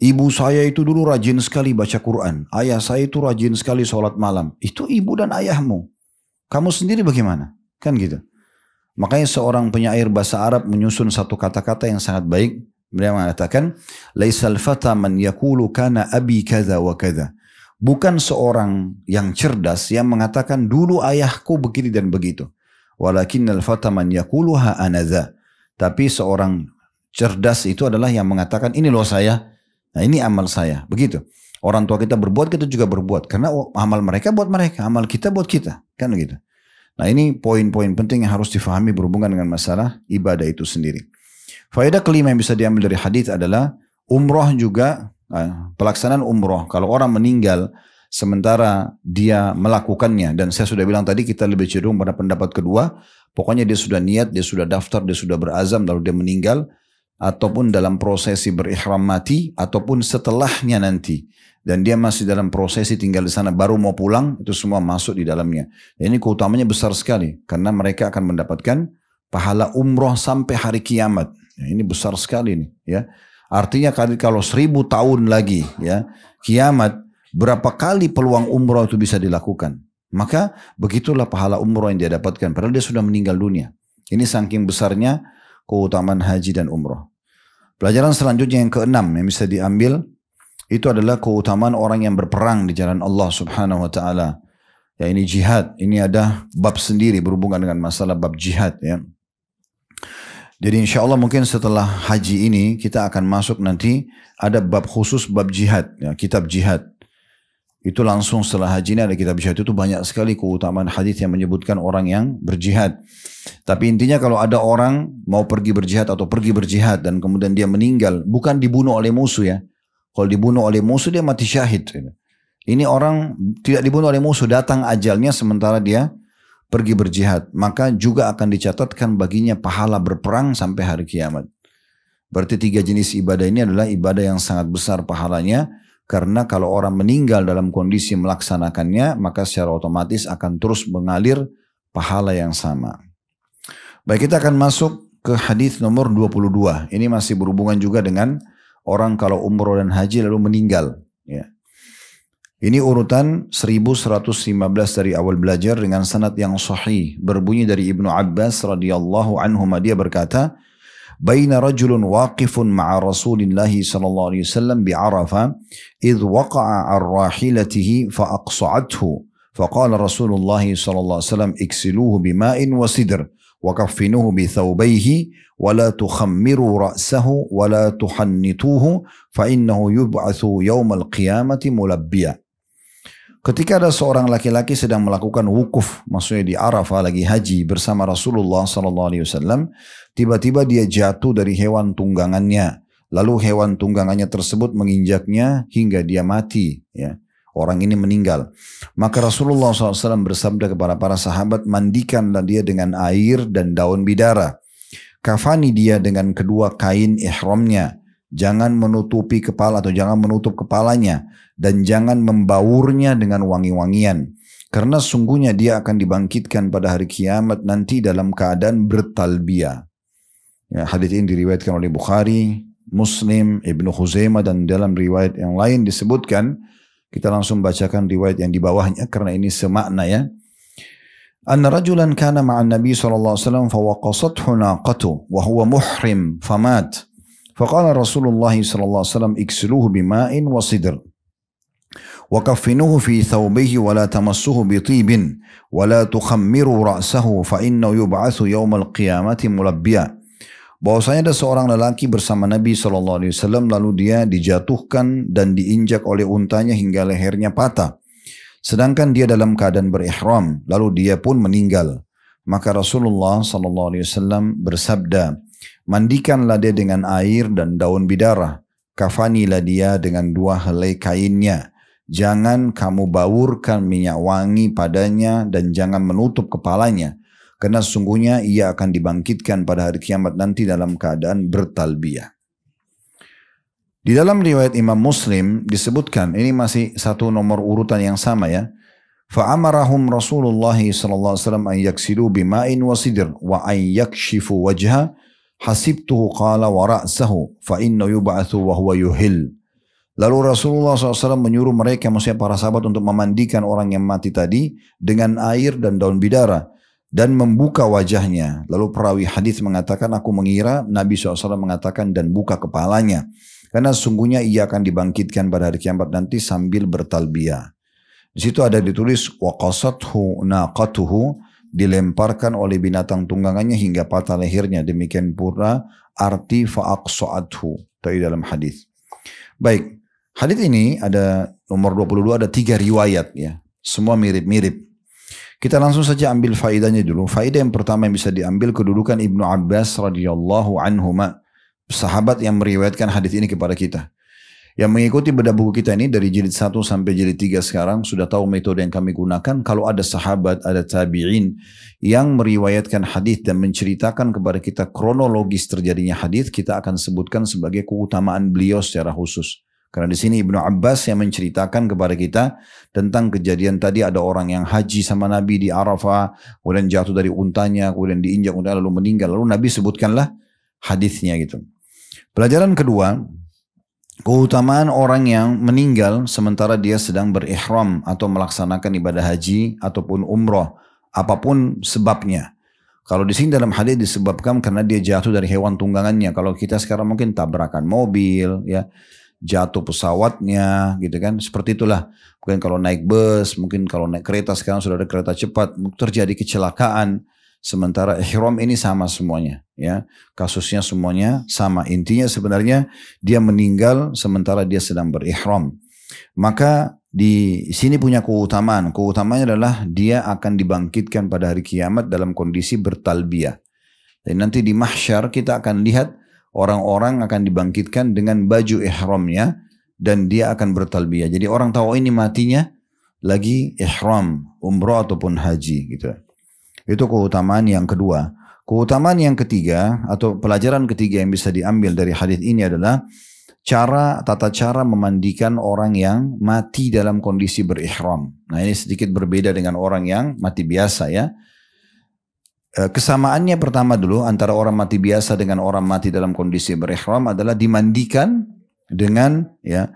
Ibu saya itu dulu rajin sekali baca Quran. Ayah saya itu rajin sekali sholat malam. Itu ibu dan ayahmu. Kamu sendiri bagaimana? Kan gitu. Makanya seorang penyair bahasa Arab menyusun satu kata-kata yang sangat baik. Beliau mengatakan, "Laisal fata man yaqulu kana abi kadza wa kadza." Bukan seorang yang cerdas yang mengatakan dulu ayahku begini dan begitu. Walakinnal fata man yaqulu ha anadza. Tapi seorang cerdas itu adalah yang mengatakan ini loh saya. Nah ini amal saya. Begitu. Orang tua kita berbuat, kita juga berbuat. Karena amal mereka buat mereka, amal kita buat kita. Kan gitu. Nah ini poin-poin penting yang harus difahami berhubungan dengan masalah ibadah itu sendiri. Faedah kelima yang bisa diambil dari hadis adalah umroh juga, pelaksanaan umroh. Kalau orang meninggal sementara dia melakukannya, dan saya sudah bilang tadi kita lebih cenderung pada pendapat kedua, pokoknya dia sudah niat, dia sudah daftar, dia sudah berazam, lalu dia meninggal, ataupun dalam prosesi berihram mati, ataupun setelahnya nanti, dan dia masih dalam prosesi tinggal di sana baru mau pulang, itu semua masuk di dalamnya. Dan ini keutamanya besar sekali, karena mereka akan mendapatkan pahala umroh sampai hari kiamat. Ya, ini besar sekali nih, ya. Artinya kalau 1000 tahun lagi, ya, kiamat, berapa kali peluang umroh itu bisa dilakukan. Maka begitulah pahala umroh yang dia dapatkan. Padahal dia sudah meninggal dunia. Ini saking besarnya keutamaan haji dan umroh. Pelajaran selanjutnya yang keenam yang bisa diambil, itu adalah keutamaan orang yang berperang di jalan Allah subhanahu wa ta'ala. Ya ini jihad. Ini ada bab sendiri berhubungan dengan masalah bab jihad. Ya. Jadi insya Allah mungkin setelah haji ini kita akan masuk nanti ada bab khusus bab jihad. Ya, kitab jihad. Itu langsung setelah haji ini ada kitab jihad. Itu banyak sekali keutamaan hadis yang menyebutkan orang yang berjihad. Tapi intinya kalau ada orang mau pergi berjihad atau pergi berjihad dan kemudian dia meninggal, bukan dibunuh oleh musuh ya. Kalau dibunuh oleh musuh dia mati syahid. Ini orang tidak dibunuh oleh musuh, datang ajalnya sementara dia pergi berjihad. Maka juga akan dicatatkan baginya pahala berperang sampai hari kiamat. Berarti 3 jenis ibadah ini adalah ibadah yang sangat besar pahalanya. Karena kalau orang meninggal dalam kondisi melaksanakannya, maka secara otomatis akan terus mengalir pahala yang sama. Baik, kita akan masuk ke hadis nomor 22. Ini masih berhubungan juga dengan orang kalau umroh dan haji lalu meninggal. Ya. Ini urutan 1115 dari awal belajar dengan sanad yang sahih. Berbunyi dari Ibnu Abbas radhiyallahu anhu, dia berkata, Baina rajulun waqifun ma'a Rasulillahi sallallahu alaihi wasallam bi'Arafah idh waqa'a ar-rahilatihi fa'aqsa'athu faqala Rasulullah sallallahu alaihi wasallam iksiluhu bima'in wa sidr wa kaffinuhu bi thawbayhi wa la tukhammiru ra'sahu wa la tuhannituhu fa innahu yub'atsu yaumal qiyamati mulabbiya. Ketika ada seorang laki-laki sedang melakukan wukuf, maksudnya di Arafah lagi haji bersama Rasulullah SAW, tiba-tiba dia jatuh dari hewan tunggangannya. Lalu hewan tunggangannya tersebut menginjaknya hingga dia mati. Ya. Orang ini meninggal. Maka Rasulullah SAW bersabda kepada para sahabat, mandikanlah dia dengan air dan daun bidara. Kafani dia dengan kedua kain ihramnya. Jangan menutupi kepala atau jangan menutup kepalanya. Dan jangan membaurnya dengan wangi-wangian. Karena sungguhnya dia akan dibangkitkan pada hari kiamat nanti dalam keadaan bertalbiyah. Ya, hadits ini diriwayatkan oleh Bukhari, Muslim, Ibnu Khuzaimah, dan dalam riwayat yang lain disebutkan, kita langsung bacakan riwayat yang di bawahnya karena ini semakna ya. Anna rajulan kana ma'an Nabi sallallahu alaihi wasallam fawaqasathu naqatu wa huwa muhrim famat. Faqala Rasulullah sallallahu alaihi wasallam iksiluhu bima'in wa sidr. Wa kaffinuhu fi thawbihi wa la tamassuhu bi tibin wa la tukhammiru ra'sahu fa innahu yub'atsu yaumal qiyamati mulabbiya. Bahwasanya ada seorang lelaki bersama Nabi SAW, lalu dia dijatuhkan dan diinjak oleh untanya hingga lehernya patah. Sedangkan dia dalam keadaan berihram, lalu dia pun meninggal. Maka Rasulullah SAW bersabda, mandikanlah dia dengan air dan daun bidara, kafanilah dia dengan 2 helai kainnya. Jangan kamu baurkan minyak wangi padanya dan jangan menutup kepalanya. Karena sungguhnya ia akan dibangkitkan pada hari kiamat nanti dalam keadaan bertalbiyah. Di dalam riwayat Imam Muslim disebutkan, ini masih satu nomor urutan yang sama ya. Fa'amarahum Rasulullah sallallahu alaihi wasallam an yaksilu bima'in wa sidr wa an yakshifu wajha hasibtuhu qala wa ra'sahu fa inna yub'atsu wa huwa yuhil. Lalu Rasulullah SAW menyuruh mereka, maksudnya para sahabat, untuk memandikan orang yang mati tadi dengan air dan daun bidara dan membuka wajahnya. Lalu perawi hadis mengatakan, aku mengira Nabi SAW mengatakan dan buka kepalanya. Karena sungguhnya ia akan dibangkitkan pada hari kiamat nanti sambil bertalbiyah. Di situ ada ditulis waqasathu naqatuhu, dilemparkan oleh binatang tunggangannya hingga patah lehernya. Demikian pula arti fa'aqsa'athu dari dalam hadis. Baik, Hadits ini ada nomor 22, ada 3 riwayat ya. Semua mirip-mirip. Kita langsung saja ambil faedahnya dulu. Faedah yang pertama yang bisa diambil kedudukan Ibnu Abbas radhiyallahu anhuma, sahabat yang meriwayatkan hadits ini kepada kita. Yang mengikuti bedah buku kita ini dari jilid 1 sampai jilid 3 sekarang sudah tahu metode yang kami gunakan. Kalau ada sahabat, ada tabi'in yang meriwayatkan hadis dan menceritakan kepada kita kronologis terjadinya hadis, kita akan sebutkan sebagai keutamaan beliau secara khusus. Karena di sini Ibnu Abbas yang menceritakan kepada kita tentang kejadian tadi, ada orang yang haji sama Nabi di Arafah, kemudian jatuh dari untanya, kemudian diinjak untanya lalu meninggal. Lalu Nabi sebutkanlah hadisnya gitu. Pelajaran kedua, keutamaan orang yang meninggal sementara dia sedang berihram atau melaksanakan ibadah haji ataupun umroh, apapun sebabnya. Kalau di sini dalam hadis disebabkan karena dia jatuh dari hewan tunggangannya. Kalau kita sekarang mungkin tabrakan mobil, ya, jatuh pesawatnya, gitu kan? Seperti itulah. Mungkin kalau naik bus, mungkin kalau naik kereta, sekarang sudah ada kereta cepat, terjadi kecelakaan. Sementara ihram ini sama semuanya, ya, kasusnya semuanya sama. Intinya sebenarnya dia meninggal sementara dia sedang berihram. Maka di sini punya keutamaan. Keutamaannya adalah dia akan dibangkitkan pada hari kiamat dalam kondisi bertalbiyah. Dan nanti di mahsyar kita akan lihat orang-orang akan dibangkitkan dengan baju ihramnya dan dia akan bertalbiyah. Jadi orang tahu ini matinya lagi ihram, umrah ataupun haji gitu. Itu keutamaan yang kedua. Keutamaan yang ketiga atau pelajaran ketiga yang bisa diambil dari hadis ini adalah tata cara memandikan orang yang mati dalam kondisi berihram. Nah, ini sedikit berbeda dengan orang yang mati biasa ya. Kesamaannya pertama dulu antara orang mati biasa dengan orang mati dalam kondisi berihram adalah dimandikan dengan ya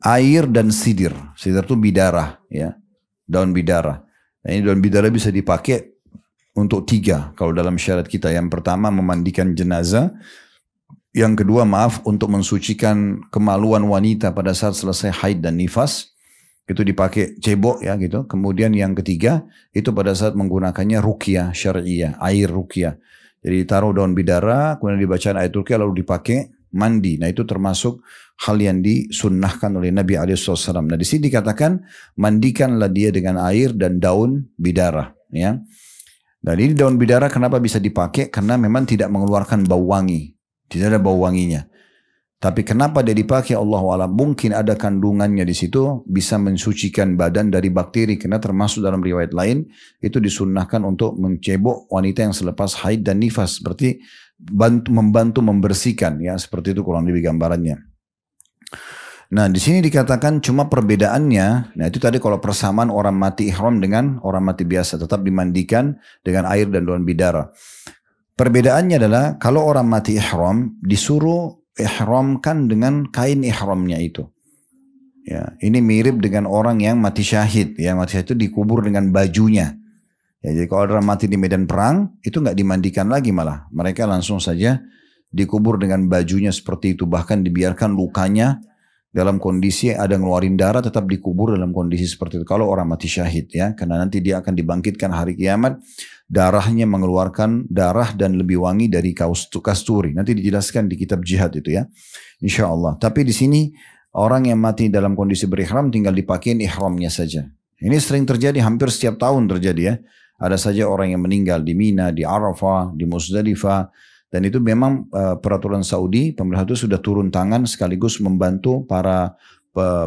air dan sidir. Sidir itu bidara ya, daun bidara. Nah, ini daun bidara bisa dipakai untuk 3 kalau dalam syariat kita. Yang pertama memandikan jenazah, yang kedua untuk mensucikan kemaluan wanita pada saat selesai haid dan nifas, itu dipakai cebok ya gitu. Kemudian yang ketiga itu pada saat menggunakannya ruqyah syariah, air ruqyah. Jadi taruh daun bidara, kemudian dibacakan ayat ruqyah lalu dipakai mandi. Nah, itu termasuk hal yang disunnahkan oleh Nabi SAW. Nah, di sini dikatakan mandikanlah dia dengan air dan daun bidara ya. Dan ini daun bidara kenapa bisa dipakai? Karena memang tidak mengeluarkan bau wangi. Tidak ada bau wanginya. Tapi kenapa dia dipakai? Allahu a'lam. Mungkin ada kandungannya di situ bisa mensucikan badan dari bakteri. Karena termasuk dalam riwayat lain itu disunnahkan untuk mencebok wanita yang selepas haid dan nifas. Seperti membantu membersihkan ya. Seperti itu kurang lebih gambarannya. Nah, di sini dikatakan cuma perbedaannya. Nah, itu tadi kalau persamaan orang mati ihram dengan orang mati biasa tetap dimandikan dengan air dan daun bidara. Perbedaannya adalah kalau orang mati ihram disuruh ihramkan dengan kain ihramnya itu. Ya, ini mirip dengan orang yang mati syahid. Ya, mati syahid itu dikubur dengan bajunya. Ya, jadi kalau orang mati di medan perang itu nggak dimandikan lagi malah. Mereka langsung saja dikubur dengan bajunya seperti itu. Bahkan dibiarkan lukanya dalam kondisi ada ngeluarin darah tetap dikubur dalam kondisi seperti itu. Kalau orang mati syahid ya, karena nanti dia akan dibangkitkan hari kiamat, darahnya mengeluarkan darah dan lebih wangi dari kasturi. Nanti dijelaskan di kitab jihad itu ya, insya Allah. Tapi di sini orang yang mati dalam kondisi berihram tinggal dipakein ihramnya saja. Ini sering terjadi, hampir setiap tahun terjadi ya. Ada saja orang yang meninggal di Mina, di Arafah, di Muzdalifah. Dan itu memang peraturan Saudi, pemerintah itu sudah turun tangan sekaligus membantu para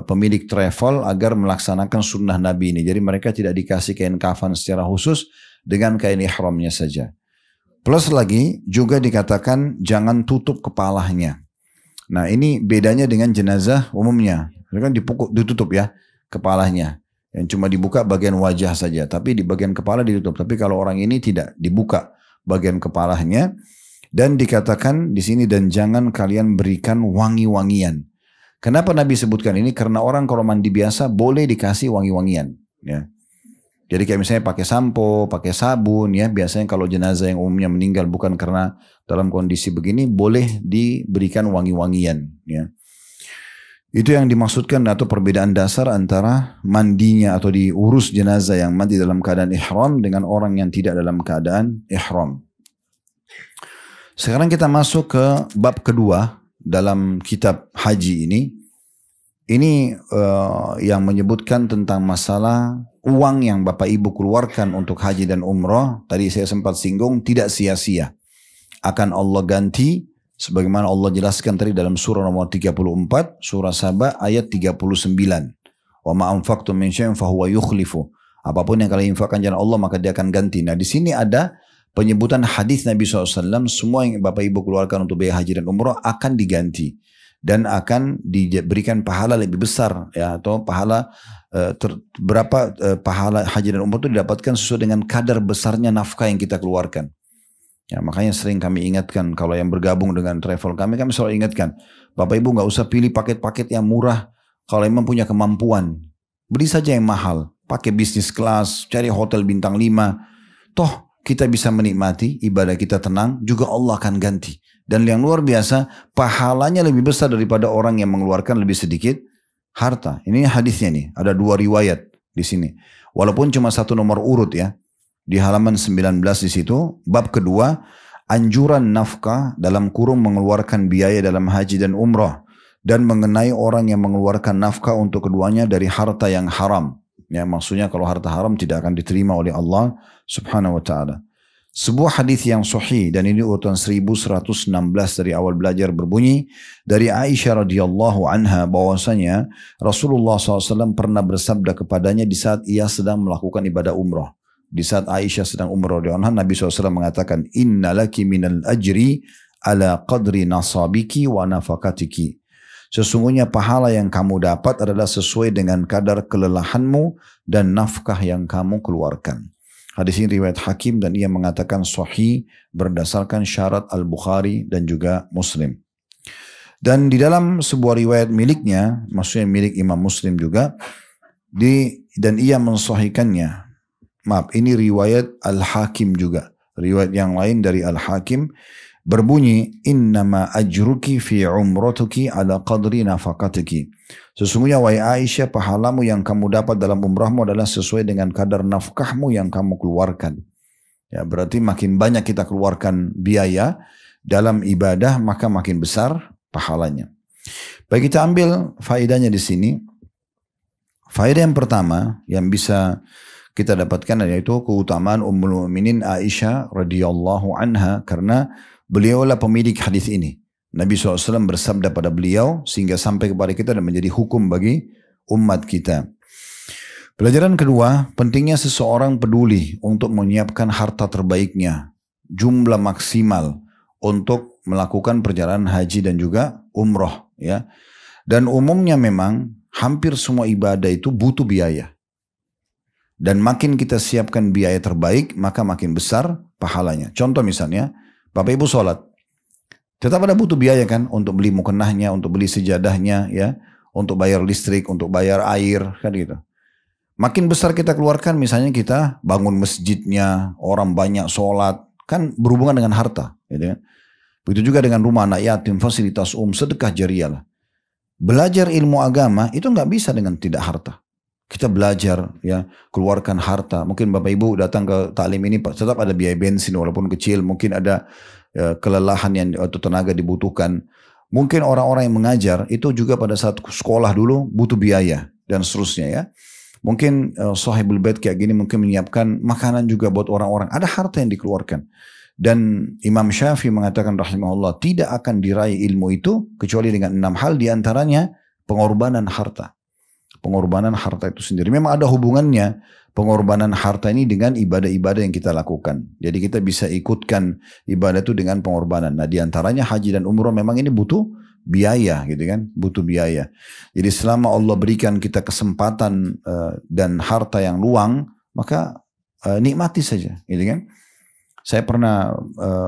pemilik travel agar melaksanakan sunnah Nabi ini. Jadi mereka tidak dikasih kain kafan secara khusus dengan kain ihramnya saja. Plus lagi juga dikatakan jangan tutup kepalanya. Nah, ini bedanya dengan jenazah umumnya. Mereka kan ditutup ya kepalanya. Yang cuma dibuka bagian wajah saja. Tapi di bagian kepala ditutup. Tapi kalau orang ini tidak dibuka bagian kepalanya. Dan dikatakan di sini dan jangan kalian berikan wangi-wangian. Kenapa Nabi sebutkan ini? Karena orang kalau mandi biasa boleh dikasih wangi-wangian. Ya. Jadi kayak misalnya pakai sampo, pakai sabun ya. Biasanya kalau jenazah yang umumnya meninggal bukan karena dalam kondisi begini, boleh diberikan wangi-wangian. Ya. Itu yang dimaksudkan atau perbedaan dasar antara mandinya atau diurus jenazah yang mati dalam keadaan ihram dengan orang yang tidak dalam keadaan ihram. Sekarang kita masuk ke bab kedua dalam kitab haji ini, Ini yang menyebutkan tentang masalah uang yang Bapak Ibu keluarkan untuk haji dan umroh. Tadi saya sempat singgung, tidak sia-sia. Akan Allah ganti sebagaimana Allah jelaskan tadi dalam surah nomor 34, surah Saba ayat 39. Wa ma anfaqtum min syai'in fahuwa yukhlifu. Apapun yang kalian infakkan jalan Allah maka dia akan ganti. Nah di sini ada penyebutan hadis Nabi SAW, semua yang Bapak Ibu keluarkan untuk biaya haji dan umroh akan diganti. Dan akan diberikan pahala lebih besar. Ya, atau pahala, berapa pahala haji dan umroh itu didapatkan sesuai dengan kadar besarnya nafkah yang kita keluarkan. Ya, makanya sering kami ingatkan, kalau yang bergabung dengan travel kami selalu ingatkan, Bapak Ibu nggak usah pilih paket-paket yang murah. Kalau memang punya kemampuan, beli saja yang mahal. Pakai bisnis kelas, cari hotel bintang 5. Toh kita bisa menikmati, ibadah kita tenang, juga Allah akan ganti. Dan yang luar biasa, pahalanya lebih besar daripada orang yang mengeluarkan lebih sedikit harta. Ini hadisnya nih, ada 2 riwayat di sini. Walaupun cuma 1 nomor urut ya. Di halaman 19 di situ, bab kedua, anjuran nafkah dalam kurung mengeluarkan biaya dalam haji dan umrah. Dan mengenai orang yang mengeluarkan nafkah untuk keduanya dari harta yang haram. Ya, maksudnya kalau harta haram tidak akan diterima oleh Allah subhanahu wa ta'ala. Sebuah hadis yang sahih dan ini urutan 1116 dari awal belajar berbunyi dari Aisyah radhiyallahu anha bahwasanya Rasulullah SAW pernah bersabda kepadanya di saat ia sedang melakukan ibadah umrah. Di saat Aisyah sedang umrah radhiyallahu anha, Nabi SAW mengatakan, Inna laki minal ajri ala qadri nasabiki wa nafakatiki. Sesungguhnya pahala yang kamu dapat adalah sesuai dengan kadar kelelahanmu dan nafkah yang kamu keluarkan. Hadis ini riwayat Hakim dan ia mengatakan sahih berdasarkan syarat Al-Bukhari dan juga Muslim. Dan di dalam sebuah riwayat miliknya, maksudnya milik Imam Muslim juga, dan ia mensahihkannya. Maaf, ini riwayat Al-Hakim juga. Riwayat yang lain dari Al-Hakim berbunyi, innama ajruki fi umratuki ala qadri nafakatiki. Sesungguhnya wahai Aisyah, pahalamu yang kamu dapat dalam umrahmu adalah sesuai dengan kadar nafkahmu yang kamu keluarkan. Ya, berarti makin banyak kita keluarkan biaya dalam ibadah, maka makin besar pahalanya. Baik, kita ambil faedahnya di sini. Faedah yang pertama yang bisa kita dapatkan yaitu keutamaan Ummul Mukminin Aisyah radhiyallahu anha, karena beliaulah pemilik hadis ini. Nabi SAW bersabda pada beliau sehingga sampai kepada kita dan menjadi hukum bagi umat kita. Pelajaran kedua, pentingnya seseorang peduli untuk menyiapkan harta terbaiknya, jumlah maksimal untuk melakukan perjalanan haji dan juga umroh. Ya. Dan umumnya memang hampir semua ibadah itu butuh biaya. Dan makin kita siapkan biaya terbaik, maka makin besar pahalanya. Contoh misalnya, Bapak Ibu sholat, tetap ada butuh biaya kan, untuk beli mukenahnya, untuk beli sejadahnya, ya, untuk bayar listrik, untuk bayar air, kan gitu. Makin besar kita keluarkan, misalnya kita bangun masjidnya, orang banyak sholat, kan berhubungan dengan harta. Gitu kan. Begitu juga dengan rumah anak yatim, fasilitas sedekah jariah lah. Belajar ilmu agama itu nggak bisa dengan tidak harta. Kita belajar, ya, keluarkan harta. Mungkin Bapak Ibu datang ke taklim ini tetap ada biaya bensin walaupun kecil. Mungkin ada kelelahan yang atau tenaga dibutuhkan. Mungkin orang-orang yang mengajar itu juga pada saat sekolah dulu butuh biaya dan seterusnya ya. Mungkin sahibul bait kayak gini mungkin menyiapkan makanan juga buat orang-orang. Ada harta yang dikeluarkan. Dan Imam Syafi'i mengatakan rahimahullah, tidak akan diraih ilmu itu kecuali dengan 6 hal, diantaranya pengorbanan harta. Pengorbanan harta itu sendiri. Memang ada hubungannya pengorbanan harta ini dengan ibadah-ibadah yang kita lakukan. Jadi kita bisa ikutkan ibadah itu dengan pengorbanan. Nah, diantaranya haji dan umrah memang ini butuh biaya gitu kan. Butuh biaya. Jadi selama Allah berikan kita kesempatan dan harta yang luang, maka nikmati saja gitu kan. Saya pernah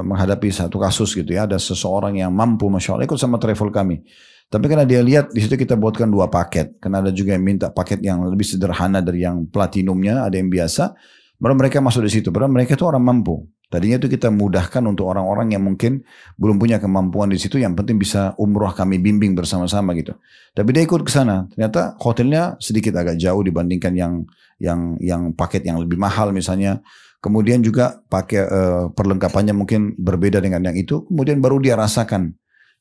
menghadapi satu kasus gitu ya. Ada seseorang yang mampu, Masya Allah, ikut sama travel kami. Tapi karena dia lihat di situ kita buatkan 2 paket. Karena ada juga yang minta paket yang lebih sederhana dari yang platinumnya, ada yang biasa. Baru mereka masuk di situ. Padahal mereka itu orang mampu. Tadinya itu kita mudahkan untuk orang-orang yang mungkin belum punya kemampuan di situ. Yang penting bisa umroh, kami bimbing bersama-sama gitu. Tapi dia ikut ke sana. Ternyata hotelnya sedikit agak jauh dibandingkan yang paket yang lebih mahal misalnya. Kemudian juga pakai perlengkapannya mungkin berbeda dengan yang itu. Kemudian baru dia rasakan.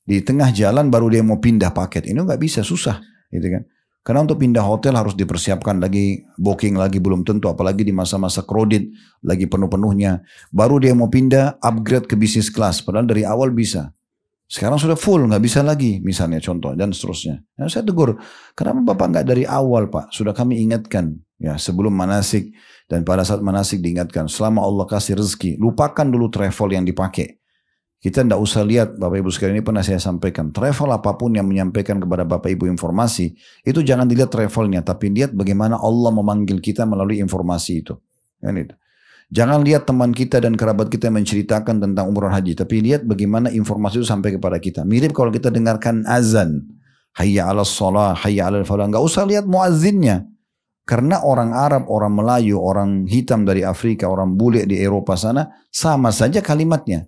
Di tengah jalan baru dia mau pindah paket. Ini nggak bisa, susah. gitu kan. Karena untuk pindah hotel harus dipersiapkan lagi, booking lagi belum tentu, apalagi di masa-masa crowded, lagi penuh-penuhnya. Baru dia mau pindah, upgrade ke bisnis kelas, padahal dari awal bisa. Sekarang sudah full, nggak bisa lagi, misalnya contoh, dan seterusnya. Nah, saya tegur, kenapa Bapak nggak dari awal Pak? Sudah kami ingatkan, ya sebelum manasik, dan pada saat manasik diingatkan, selama Allah kasih rezeki, lupakan dulu travel yang dipakai. Kita tidak usah lihat, Bapak Ibu sekalian, ini pernah saya sampaikan, travel apapun yang menyampaikan kepada Bapak Ibu informasi, itu jangan dilihat travelnya, tapi lihat bagaimana Allah memanggil kita melalui informasi itu. Kan itu. Jangan lihat teman kita dan kerabat kita menceritakan tentang umrah haji, tapi lihat bagaimana informasi itu sampai kepada kita. Mirip kalau kita dengarkan azan, hayya ala sholah, hayya ala falah, nggak usah lihat muazzinnya. Karena orang Arab, orang Melayu, orang hitam dari Afrika, orang bule di Eropa sana, sama saja kalimatnya.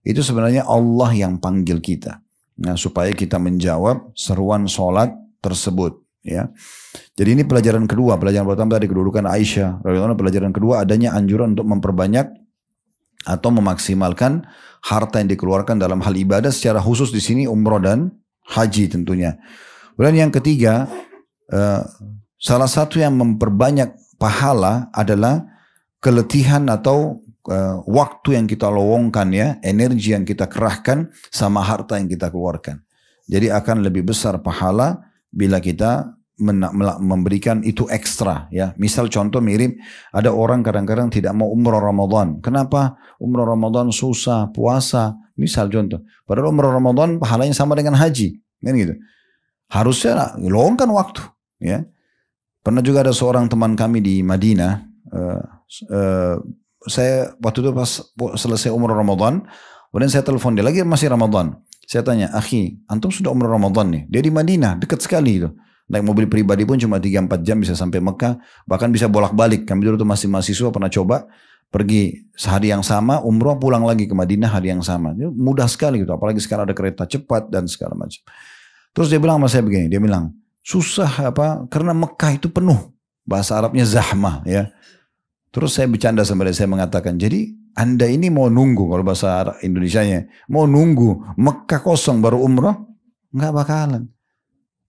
Itu sebenarnya Allah yang panggil kita. Nah, supaya kita menjawab seruan sholat tersebut. Ya. Jadi ini pelajaran kedua. Pelajaran pertama dari kedudukan Aisyah. Pelajaran kedua adanya anjuran untuk memperbanyak atau memaksimalkan harta yang dikeluarkan dalam hal ibadah. Secara khusus di sini umroh dan haji tentunya. Kemudian yang ketiga, salah satu yang memperbanyak pahala adalah keletihan atau waktu yang kita lowongkan, ya, energi yang kita kerahkan sama harta yang kita keluarkan. Jadi akan lebih besar pahala bila kita memberikan itu ekstra, ya. Misal contoh mirip, ada orang kadang-kadang tidak mau umrah Ramadan. Kenapa? Umrah Ramadan susah, puasa. Misal contoh, padahal umrah Ramadan pahalanya sama dengan haji, kan gitu. Harusnya lowongkan waktu, ya. Pernah juga ada seorang teman kami di Madinah, saya waktu itu pas selesai umrah Ramadan, kemudian saya telepon dia lagi masih Ramadan. Saya tanya, akhi, antum sudah umrah Ramadan nih? Dia di Madinah, dekat sekali itu. Naik mobil pribadi pun cuma 3-4 jam bisa sampai Mekah, bahkan bisa bolak-balik. Kami dulu tuh masih mahasiswa pernah coba pergi sehari yang sama, umrah pulang lagi ke Madinah hari yang sama. Dia mudah sekali gitu, apalagi sekarang ada kereta cepat dan segala macam. Terus dia bilang sama saya begini, dia bilang, susah apa? Karena Mekah itu penuh. Bahasa Arabnya zahmah, ya. Terus saya bercanda sama dia, saya mengatakan, jadi Anda ini mau nunggu, kalau bahasa Indonesianya, mau nunggu Mekah kosong baru umrah? Nggak bakalan.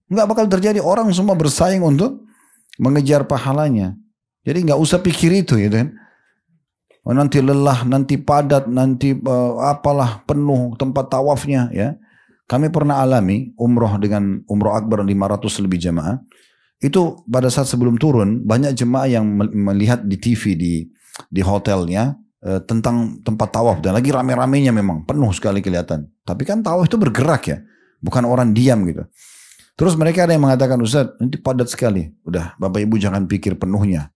Nggak bakal terjadi, orang semua bersaing untuk mengejar pahalanya. Jadi nggak usah pikir itu, gitu kan. Oh, nanti lelah, nanti padat, nanti apalah penuh tempat tawafnya, ya. Kami pernah alami umrah dengan umrah akbar 500 lebih jamaah. Itu pada saat sebelum turun, banyak jemaah yang melihat di TV di hotelnya tentang tempat tawaf. Dan lagi rame-ramenya memang, penuh sekali kelihatan. Tapi kan tawaf itu bergerak, ya, bukan orang diam gitu. Terus mereka ada yang mengatakan, Ustaz, nanti padat sekali. Udah, Bapak Ibu jangan pikir penuhnya.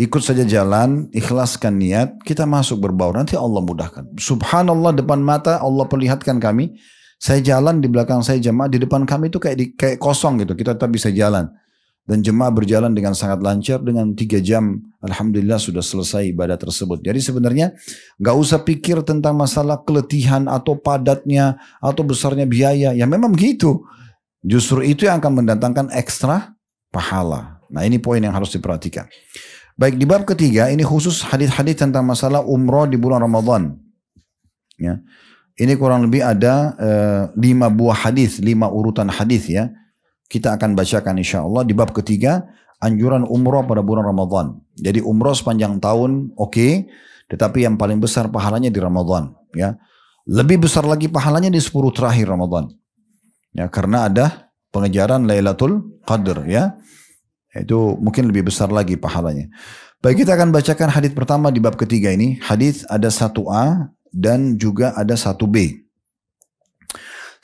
Ikut saja jalan, ikhlaskan niat, kita masuk berbaur, nanti Allah mudahkan. Subhanallah, depan mata Allah perlihatkan kami. Saya jalan, di belakang saya jemaah, di depan kami itu kayak kosong gitu, kita tetap bisa jalan. Dan jemaah berjalan dengan sangat lancar, dengan 3 jam alhamdulillah sudah selesai ibadah tersebut. Jadi sebenarnya gak usah pikir tentang masalah keletihan atau padatnya atau besarnya biaya. Ya memang gitu. Justru itu yang akan mendatangkan ekstra pahala. Nah, ini poin yang harus diperhatikan. Baik, di bab ketiga ini khusus hadis-hadis tentang masalah umroh di bulan Ramadan. Ya. Ini kurang lebih ada 5 buah hadis, 5 urutan hadis, ya. Kita akan bacakan insya Allah di bab ketiga, anjuran umroh pada bulan Ramadan. Jadi umroh sepanjang tahun oke, tetapi yang paling besar pahalanya di Ramadan, ya. Lebih besar lagi pahalanya di 10 terakhir Ramadan. Ya, karena ada pengejaran Lailatul Qadar, ya. Itu mungkin lebih besar lagi pahalanya. Baik, kita akan bacakan hadis pertama di bab ketiga ini. Hadis ada 1A dan juga ada 1B.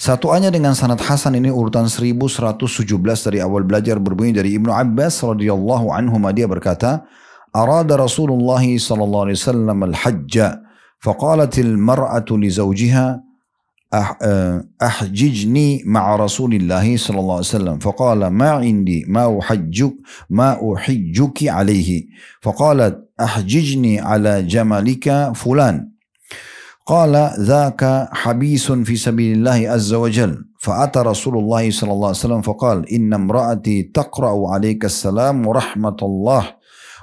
1A-nya dengan sanad hasan ini urutan 1117 dari awal belajar berbunyi dari Ibnu Abbas radhiyallahu anhu, dia berkata, arada Rasulullah sallallahu alaihi wasallam al-hajja faqalatil mar'atu li zawjiha أحججني مع رسول الله صلى الله عليه وسلم فقال ما عندي ما أحجك عليه فقالت أحججني على جملك فلان قال ذاك حبيس في سبيل الله عز وجل فأتى رسول الله صلى الله عليه وسلم فقال إن امرأتي تقرأ عليك السلام ورحمة الله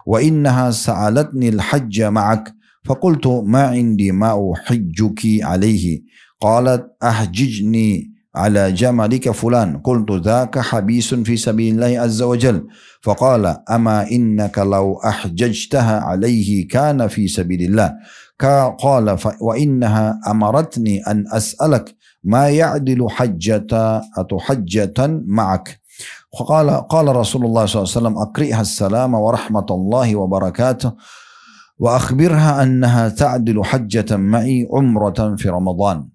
وإنها سألتني الحج معك فقلت ما عندي ما أحجك عليه قالت أحججني على جملك فلان قلت ذاك حبيس في سبيل الله عز وجل فقال أما إنك لو أحججتها عليه كان في سبيل الله قال وإنها أمرتني أن أسألك ما يعدل حجة معك قال رسول الله صلى الله عليه وسلم أقرئها السلام ورحمة الله وبركاته وأخبرها أنها تعدل حجة معي عمرة في رمضان.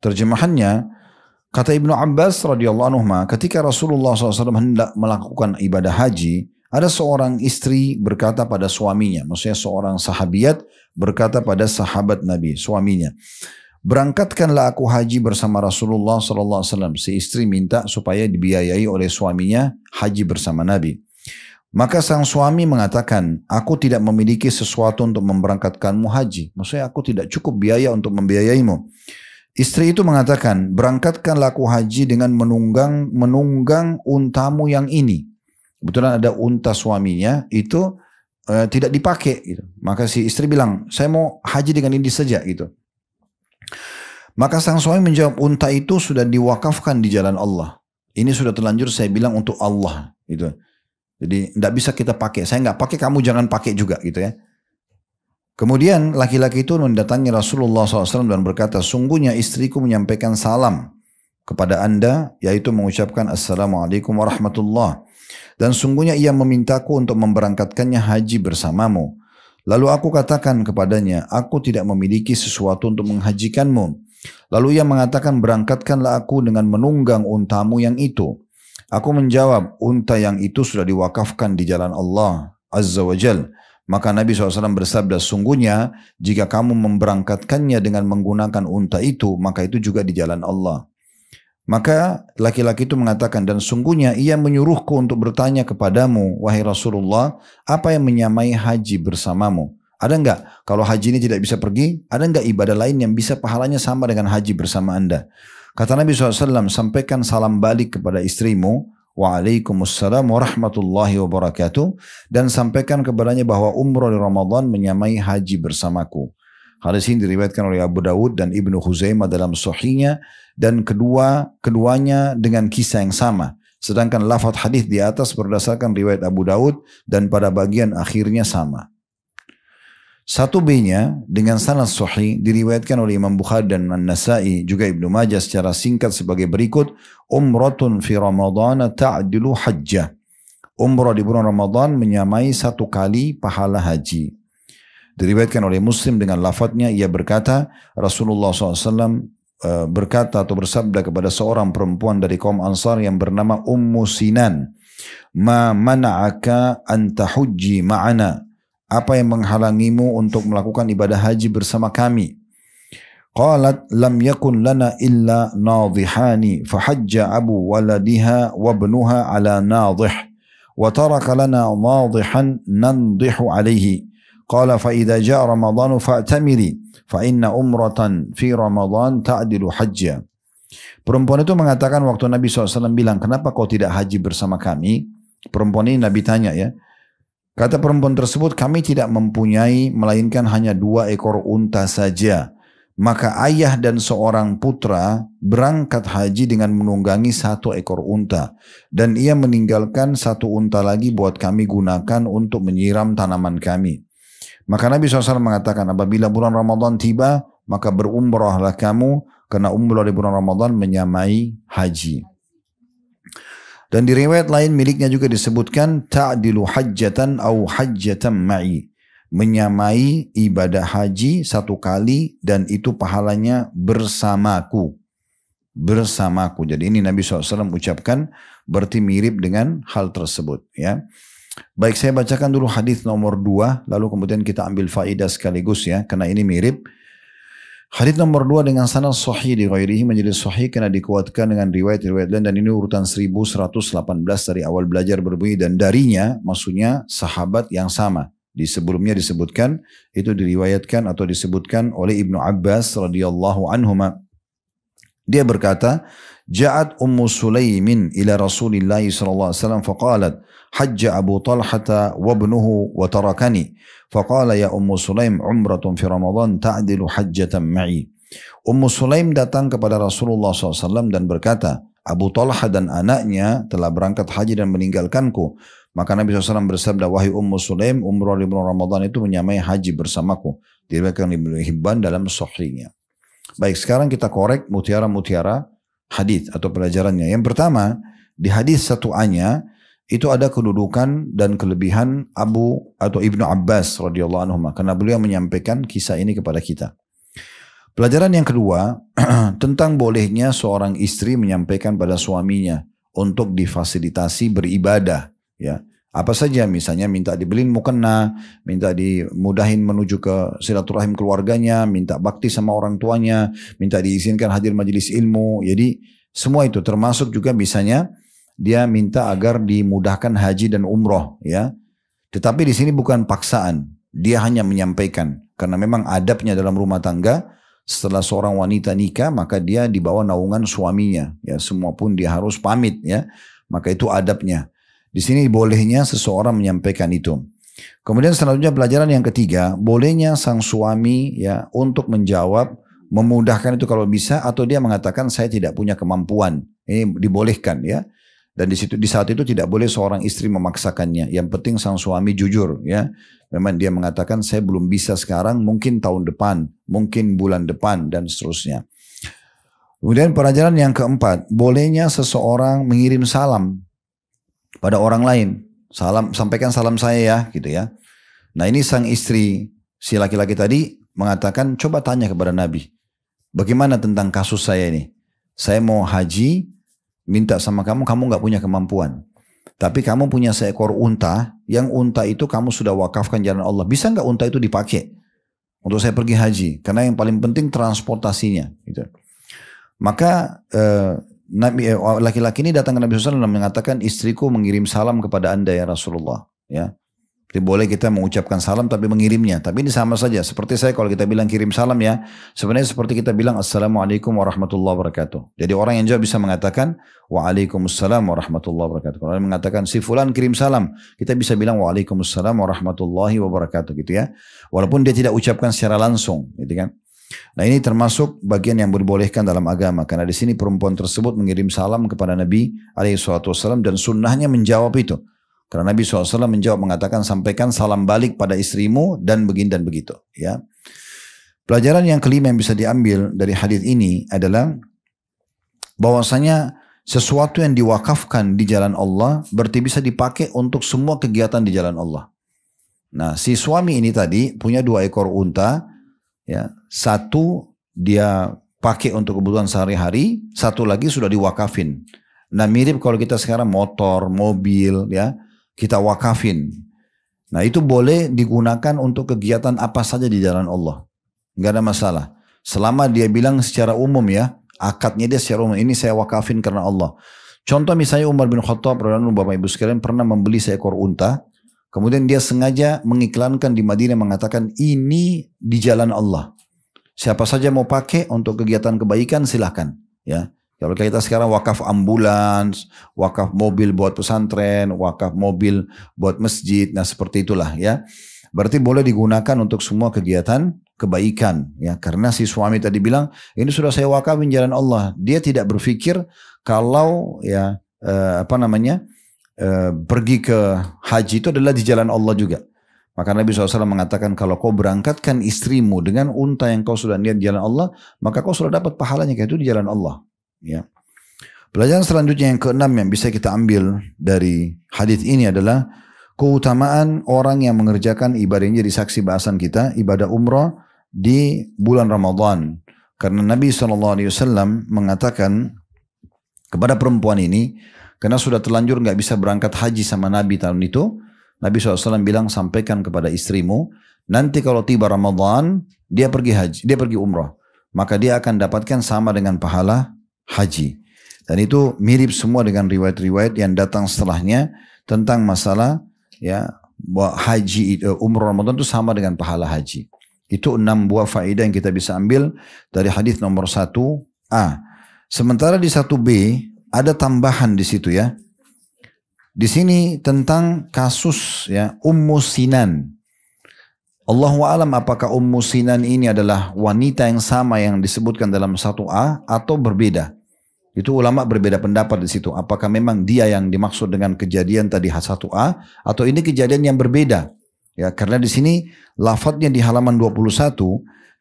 Terjemahannya, kata Ibnu Abbas radhiyallahu anhu, ketika Rasulullah SAW hendak melakukan ibadah haji, ada seorang istri berkata pada suaminya, maksudnya seorang sahabiat berkata pada sahabat Nabi, suaminya, berangkatkanlah aku haji bersama Rasulullah SAW. Si istri minta supaya dibiayai oleh suaminya haji bersama Nabi. Maka sang suami mengatakan, aku tidak memiliki sesuatu untuk memberangkatkanmu haji. Maksudnya aku tidak cukup biaya untuk membiayaimu. Istri itu mengatakan, berangkatkanlah aku haji dengan menunggang untamu yang ini. Kebetulan ada unta suaminya itu tidak dipakai. Gitu. Maka si istri bilang, saya mau haji dengan ini saja. Gitu. Maka sang suami menjawab, unta itu sudah diwakafkan di jalan Allah. Ini sudah terlanjur saya bilang untuk Allah. Gitu. Jadi tidak bisa kita pakai. Saya nggak pakai, kamu jangan pakai juga. Gitu ya. Kemudian laki-laki itu mendatangi Rasulullah SAW dan berkata, sungguhnya istriku menyampaikan salam kepada anda, yaitu mengucapkan Assalamualaikum warahmatullah. Dan sungguhnya ia memintaku untuk memberangkatkannya haji bersamamu. Lalu aku katakan kepadanya, aku tidak memiliki sesuatu untuk menghajikanmu. Lalu ia mengatakan, berangkatkanlah aku dengan menunggang untamu yang itu. Aku menjawab, unta yang itu sudah diwakafkan di jalan Allah Azza wa Jal. Maka Nabi SAW bersabda, sungguhnya jika kamu memberangkatkannya dengan menggunakan unta itu, maka itu juga di jalan Allah. Maka laki-laki itu mengatakan, dan sungguhnya ia menyuruhku untuk bertanya kepadamu, wahai Rasulullah, apa yang menyamai haji bersamamu? Ada enggak, kalau haji ini tidak bisa pergi, ada enggak ibadah lain yang bisa pahalanya sama dengan haji bersama anda? Kata Nabi SAW, sampaikan salam balik kepada istrimu, Waalaikumsalam warahmatullahi wabarakatuh, dan sampaikan kepadanya bahwa umrah di Ramadan menyamai haji bersamaku. Hadis ini diriwayatkan oleh Abu Dawud dan Ibnu Khuzaimah dalam Sahihnya, dan keduanya dengan kisah yang sama. Sedangkan lafaz hadis di atas berdasarkan riwayat Abu Dawud dan pada bagian akhirnya sama. 1B-nya dengan sanad sahih diriwayatkan oleh Imam Bukhari dan An-Nasai juga Ibnu Majah secara singkat sebagai berikut, umratun fi Ramadhan ta'dilu hajjah. Umrah di bulan Ramadan menyamai satu kali pahala haji. Diriwayatkan oleh Muslim dengan lafadznya, ia berkata, Rasulullah SAW berkata atau bersabda kepada seorang perempuan dari kaum Ansar yang bernama Ummu Sinan, ma mana'aka an tahujji ma'ana. Apa yang menghalangimu untuk melakukan ibadah haji bersama kami? Qalat lam yakun lana illa nadhihani fahajja abu waladiha wa ibnuha ala nadhih wa taraka lana nadhihan nandhihu alayhi. Qala fa idza jaa ramadhanu fa'tamiri fa inna umratan fi ramadhan ta'dilu hajja. Perempuan itu mengatakan waktu Nabi SAW bilang, kenapa kau tidak haji bersama kami? Perempuan ini Nabi tanya ya. Kata perempuan tersebut, kami tidak mempunyai melainkan hanya 2 ekor unta saja. Maka ayah dan seorang putra berangkat haji dengan menunggangi 1 ekor unta. Dan ia meninggalkan 1 unta lagi buat kami gunakan untuk menyiram tanaman kami. Maka Nabi SAW mengatakan, apabila bulan Ramadan tiba, maka berumrahlah kamu, karena umrah di bulan Ramadan menyamai haji. Dan di riwayat lain miliknya juga disebutkan ta'dilu hajjatan au hajjatan ma'i, menyamai ibadah haji 1 kali dan itu pahalanya bersamaku. Jadi ini Nabi SAW ucapkan berarti mirip dengan hal tersebut ya. Baik, saya bacakan dulu hadis nomor 2 lalu kemudian kita ambil faedah sekaligus ya, karena ini mirip. Hadis nomor 2 dengan sanad sahih di ghairihi menjadi sahih karena dikuatkan dengan riwayat-riwayat lain, dan ini urutan 1118 dari awal belajar berbunyi, dan darinya maksudnya sahabat yang sama. Di sebelumnya disebutkan itu diriwayatkan atau disebutkan oleh Ibnu Abbas radhiyallahu anhuma. Dia berkata, Ja'at Ummu Sulaimin ila Rasulillah sallallahu alaihi wasallam faqalat hajja Abu Talhata wa ibnuhu wa tarakani. فقال يا أم سليم عمرة في رمضان تعدل حجة معي. Ummu Sulaim datang kepada Rasulullah SAW dan berkata, Abu Talha dan anaknya telah berangkat haji dan meninggalkanku. Maka Nabi SAW bersabda, wahai Ummu Sulaim, umrah di bulan Ramadan itu menyamai haji bersamaku. Diriwayatkan Ibnu Hibban dalam Sahihnya. Baik, sekarang kita korek mutiara-mutiara hadis atau pelajarannya. Yang pertama, di hadis 1A-nya itu ada kedudukan dan kelebihan Abu atau Ibnu Abbas radhiyallahu anhu, karena beliau menyampaikan kisah ini kepada kita. Pelajaran yang kedua tentang bolehnya seorang istri menyampaikan pada suaminya untuk difasilitasi beribadah, ya. Apa saja, misalnya minta dibeliin mukena, minta dimudahin menuju ke silaturahim keluarganya, minta bakti sama orang tuanya, minta diizinkan hadir majelis ilmu. Jadi semua itu termasuk juga misalnya dia minta agar dimudahkan haji dan umroh, ya. Tetapi di sini bukan paksaan, dia hanya menyampaikan karena memang adabnya dalam rumah tangga. Setelah seorang wanita nikah, maka dia di bawah naungan suaminya, ya. Semua pun dia harus pamit, ya. Maka itu adabnya. Di sini bolehnya seseorang menyampaikan itu. Kemudian selanjutnya pelajaran yang ketiga, bolehnya sang suami, ya, untuk menjawab, memudahkan itu kalau bisa, atau dia mengatakan saya tidak punya kemampuan. Ini dibolehkan, ya. Dan di saat itu tidak boleh seorang istri memaksakannya. Yang penting sang suami jujur, ya. Memang dia mengatakan saya belum bisa sekarang, mungkin tahun depan, mungkin bulan depan, dan seterusnya. Kemudian pelajaran yang keempat, bolehnya seseorang mengirim salam pada orang lain. Salam, sampaikan salam saya ya, gitu ya. Nah, ini sang istri, si laki-laki tadi mengatakan, coba tanya kepada Nabi, bagaimana tentang kasus saya ini? Saya mau haji, minta sama kamu, kamu gak punya kemampuan. Tapi kamu punya seekor unta, yang unta itu kamu sudah wakafkan jalan Allah. Bisa gak unta itu dipakai untuk saya pergi haji? Karena yang paling penting transportasinya, gitu. Maka laki-laki ini datang ke Nabi SAW dan mengatakan, istriku mengirim salam kepada anda ya Rasulullah, ya. Jadi boleh kita mengucapkan salam tapi mengirimnya. Tapi ini sama saja. Seperti saya kalau kita bilang kirim salam, ya, sebenarnya seperti kita bilang Assalamualaikum warahmatullahi wabarakatuh. Jadi orang yang jawab bisa mengatakan Waalaikumsalam warahmatullahi wabarakatuh. Kalau orang mengatakan si fulan kirim salam, kita bisa bilang Waalaikumsalam warahmatullahi wabarakatuh, gitu ya. Walaupun dia tidak ucapkan secara langsung, gitu kan. Nah, ini termasuk bagian yang dibolehkan dalam agama, karena di sini perempuan tersebut mengirim salam kepada Nabi SAW dan sunnahnya menjawab itu. Karena Nabi SAW menjawab mengatakan sampaikan salam balik pada istrimu dan begini dan begitu, ya. Pelajaran yang kelima yang bisa diambil dari hadis ini adalah bahwasanya sesuatu yang diwakafkan di jalan Allah berarti bisa dipakai untuk semua kegiatan di jalan Allah. Nah, si suami ini tadi punya 2 ekor unta, ya. Satu dia pakai untuk kebutuhan sehari-hari, satu lagi sudah diwakafin. Nah, mirip kalau kita sekarang motor, mobil, ya, kita wakafin. Nah, itu boleh digunakan untuk kegiatan apa saja di jalan Allah. Nggak ada masalah. Selama dia bilang secara umum, ya, akadnya dia secara umum, ini saya wakafin karena Allah. Contoh misalnya Umar bin Khattab, Bapak Ibu sekalian, pernah membeli seekor unta. Kemudian dia sengaja mengiklankan di Madinah mengatakan ini di jalan Allah. Siapa saja mau pakai untuk kegiatan kebaikan silahkan, ya. Kalau kita sekarang wakaf ambulans, wakaf mobil buat pesantren, wakaf mobil buat masjid, nah seperti itulah, ya. Berarti boleh digunakan untuk semua kegiatan kebaikan, ya. Karena si suami tadi bilang, ini sudah saya wakafin jalan Allah. Dia tidak berpikir kalau, ya, pergi ke haji itu adalah di jalan Allah juga. Maka Nabi SAW mengatakan, kalau kau berangkatkan istrimu dengan unta yang kau sudah niat di jalan Allah, maka kau sudah dapat pahalanya, kayak itu di jalan Allah. Ya. Pelajaran selanjutnya yang keenam yang bisa kita ambil dari hadis ini adalah keutamaan orang yang mengerjakan ibadah ini, jadi saksi bahasan kita, ibadah umrah di bulan Ramadan. Karena Nabi SAW mengatakan kepada perempuan ini, karena sudah terlanjur nggak bisa berangkat haji sama Nabi tahun itu, Nabi SAW bilang sampaikan kepada istrimu, nanti kalau tiba Ramadan dia pergi haji, dia pergi umrah, maka dia akan dapatkan sama dengan pahala haji. Dan itu mirip semua dengan riwayat-riwayat yang datang setelahnya tentang masalah, ya, bahwa haji umrah Ramadan itu sama dengan pahala haji. Itu 6 buah faedah yang kita bisa ambil dari hadis nomor 1A. Sementara di 1B ada tambahan di situ, ya. Di sini tentang kasus, ya, Ummu Sinan. Allahu a'lam apakah Ummu Sinan ini adalah wanita yang sama yang disebutkan dalam 1A atau berbeda. Itu ulama berbeda pendapat di situ. Apakah memang dia yang dimaksud dengan kejadian tadi 1A atau ini kejadian yang berbeda. Ya, karena di sini lafadznya di halaman 21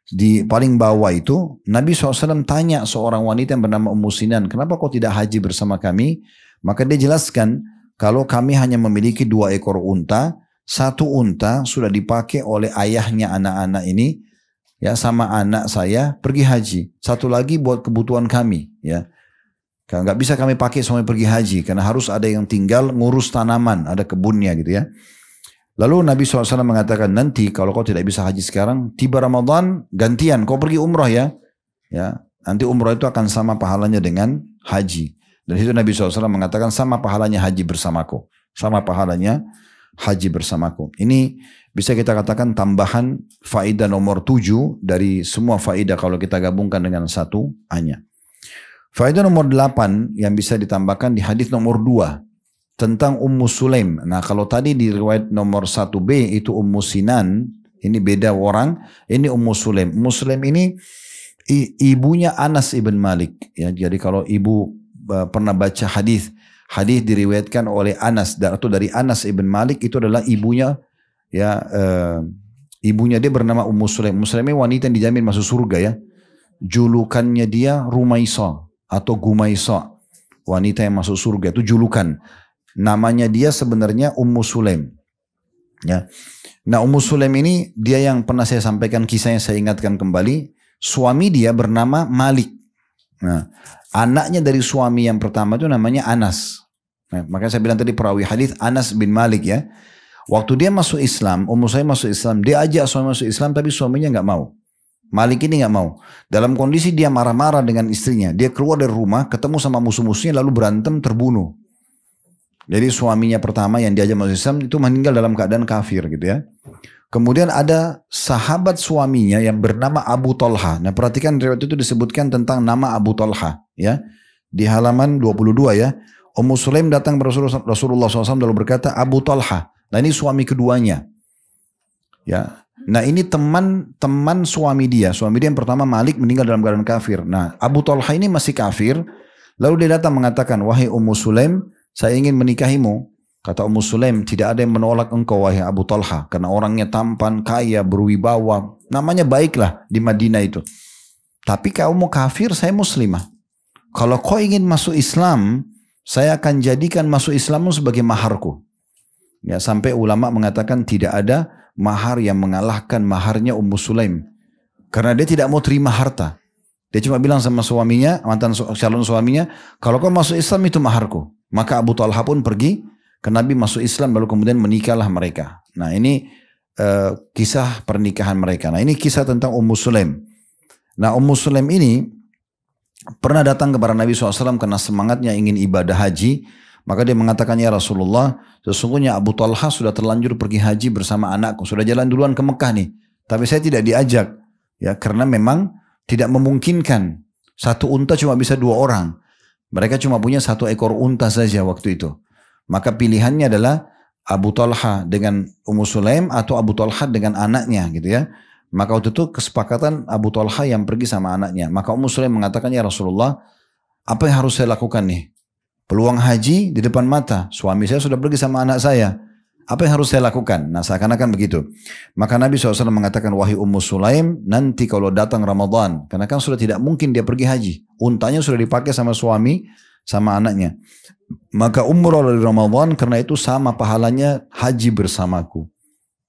di paling bawah itu Nabi SAW tanya seorang wanita yang bernama Ummu Sinan, kenapa kau tidak haji bersama kami? Maka dia jelaskan kalau kami hanya memiliki 2 ekor unta. 1 unta sudah dipakai oleh ayahnya anak-anak ini ya sama anak saya pergi haji. 1 lagi buat kebutuhan kami ya. Nggak bisa kami pakai sampai pergi haji karena harus ada yang tinggal ngurus tanaman, ada kebunnya gitu ya. Lalu Nabi SAW mengatakan nanti kalau kau tidak bisa haji sekarang, tiba Ramadan gantian kau pergi umrah ya. Ya, nanti umrah itu akan sama pahalanya dengan haji. Dan itu Nabi SAW mengatakan sama pahalanya haji bersamaku. Sama pahalanya haji bersamaku. Ini bisa kita katakan tambahan faedah nomor 7 dari semua faedah kalau kita gabungkan dengan 1A-nya. Faedah nomor 8 yang bisa ditambahkan di hadis nomor 2 tentang Ummu Sulaim. Nah kalau tadi di riwayat nomor 1B itu Ummu Sinan, ini beda orang, ini Ummu Sulaim. Ummu Sulaim ini ibunya Anas ibn Malik. Ya, jadi kalau ibu pernah baca hadis diriwayatkan oleh Anas atau dari Anas ibn Malik itu adalah ibunya ya ibunya dia bernama Ummu Sulaim. Ummu Sulaim ini wanita yang dijamin masuk surga ya. Julukannya dia Rumaisa atau Gumaisa. Wanita yang masuk surga itu julukan. Namanya dia sebenarnya Ummu Sulaim. Ya. Nah Ummu Sulaim ini dia yang pernah saya sampaikan kisahnya saya ingatkan kembali. Suami dia bernama Malik. Nah, anaknya dari suami yang pertama itu namanya Anas. Nah, makanya saya bilang tadi perawi hadis Anas bin Malik ya. Waktu dia masuk Islam, Ummu Sulaim masuk Islam, dia ajak suami masuk Islam tapi suaminya nggak mau. Malik ini nggak mau. Dalam kondisi dia marah-marah dengan istrinya, dia keluar dari rumah, ketemu sama musuh-musuhnya lalu berantem terbunuh. Jadi suaminya pertama yang diajak masuk Islam itu meninggal dalam keadaan kafir gitu ya. Kemudian ada sahabat suaminya yang bernama Abu Talha. Nah perhatikan riwayat itu disebutkan tentang nama Abu Talha ya. Di halaman 22 ya. Ummu Sulaim datang ke Rasulullah SAW lalu berkata Abu Talha. Nah ini suami keduanya. Ya. Nah ini teman suami dia. Suami dia yang pertama Malik meninggal dalam keadaan kafir. Nah Abu Talha ini masih kafir. Lalu dia datang mengatakan wahai Ummu Sulaim saya ingin menikahimu. Kata Ummu Sulaim, tidak ada yang menolak engkau wahai Abu Talha. Karena orangnya tampan, kaya, berwibawa. Namanya baiklah di Madinah itu. Tapi kamu kafir, saya muslimah. Kalau kau ingin masuk Islam, saya akan jadikan masuk Islammu sebagai maharku. Ya, sampai ulama mengatakan tidak ada mahar yang mengalahkan maharnya Ummu Sulaim. Karena dia tidak mau terima harta. Dia cuma bilang sama suaminya, mantan calon suaminya, kalau kau masuk Islam itu maharku. Maka Abu Talha pun pergi ke Nabi masuk Islam lalu kemudian menikahlah mereka. Nah ini kisah pernikahan mereka. Nah ini kisah tentang Ummu Sulaim. Nah Ummu Sulaim ini pernah datang kepada Nabi SAW karena semangatnya ingin ibadah haji. Maka dia mengatakan ya Rasulullah sesungguhnya Abu Talha sudah terlanjur pergi haji bersama anakku. Sudah jalan duluan ke Mekah nih. Tapi saya tidak diajak. Ya karena memang tidak memungkinkan. 1 unta cuma bisa 2 orang. Mereka cuma punya 1 ekor unta saja waktu itu. Maka pilihannya adalah Abu Talha dengan Ummu Sulaim atau Abu Talha dengan anaknya gitu ya. Maka waktu itu kesepakatan Abu Talha yang pergi sama anaknya. Maka Ummu Sulaim mengatakan ya Rasulullah apa yang harus saya lakukan nih? Peluang haji di depan mata. Suami saya sudah pergi sama anak saya. Apa yang harus saya lakukan? Nah seakan-akan begitu. Maka Nabi SAW mengatakan wahai Ummu Sulaim nanti kalau datang Ramadan. Karena kan sudah tidak mungkin dia pergi haji. Untanya sudah dipakai sama suami sama anaknya. Maka umrah dari Ramadan karena itu sama pahalanya haji bersamaku.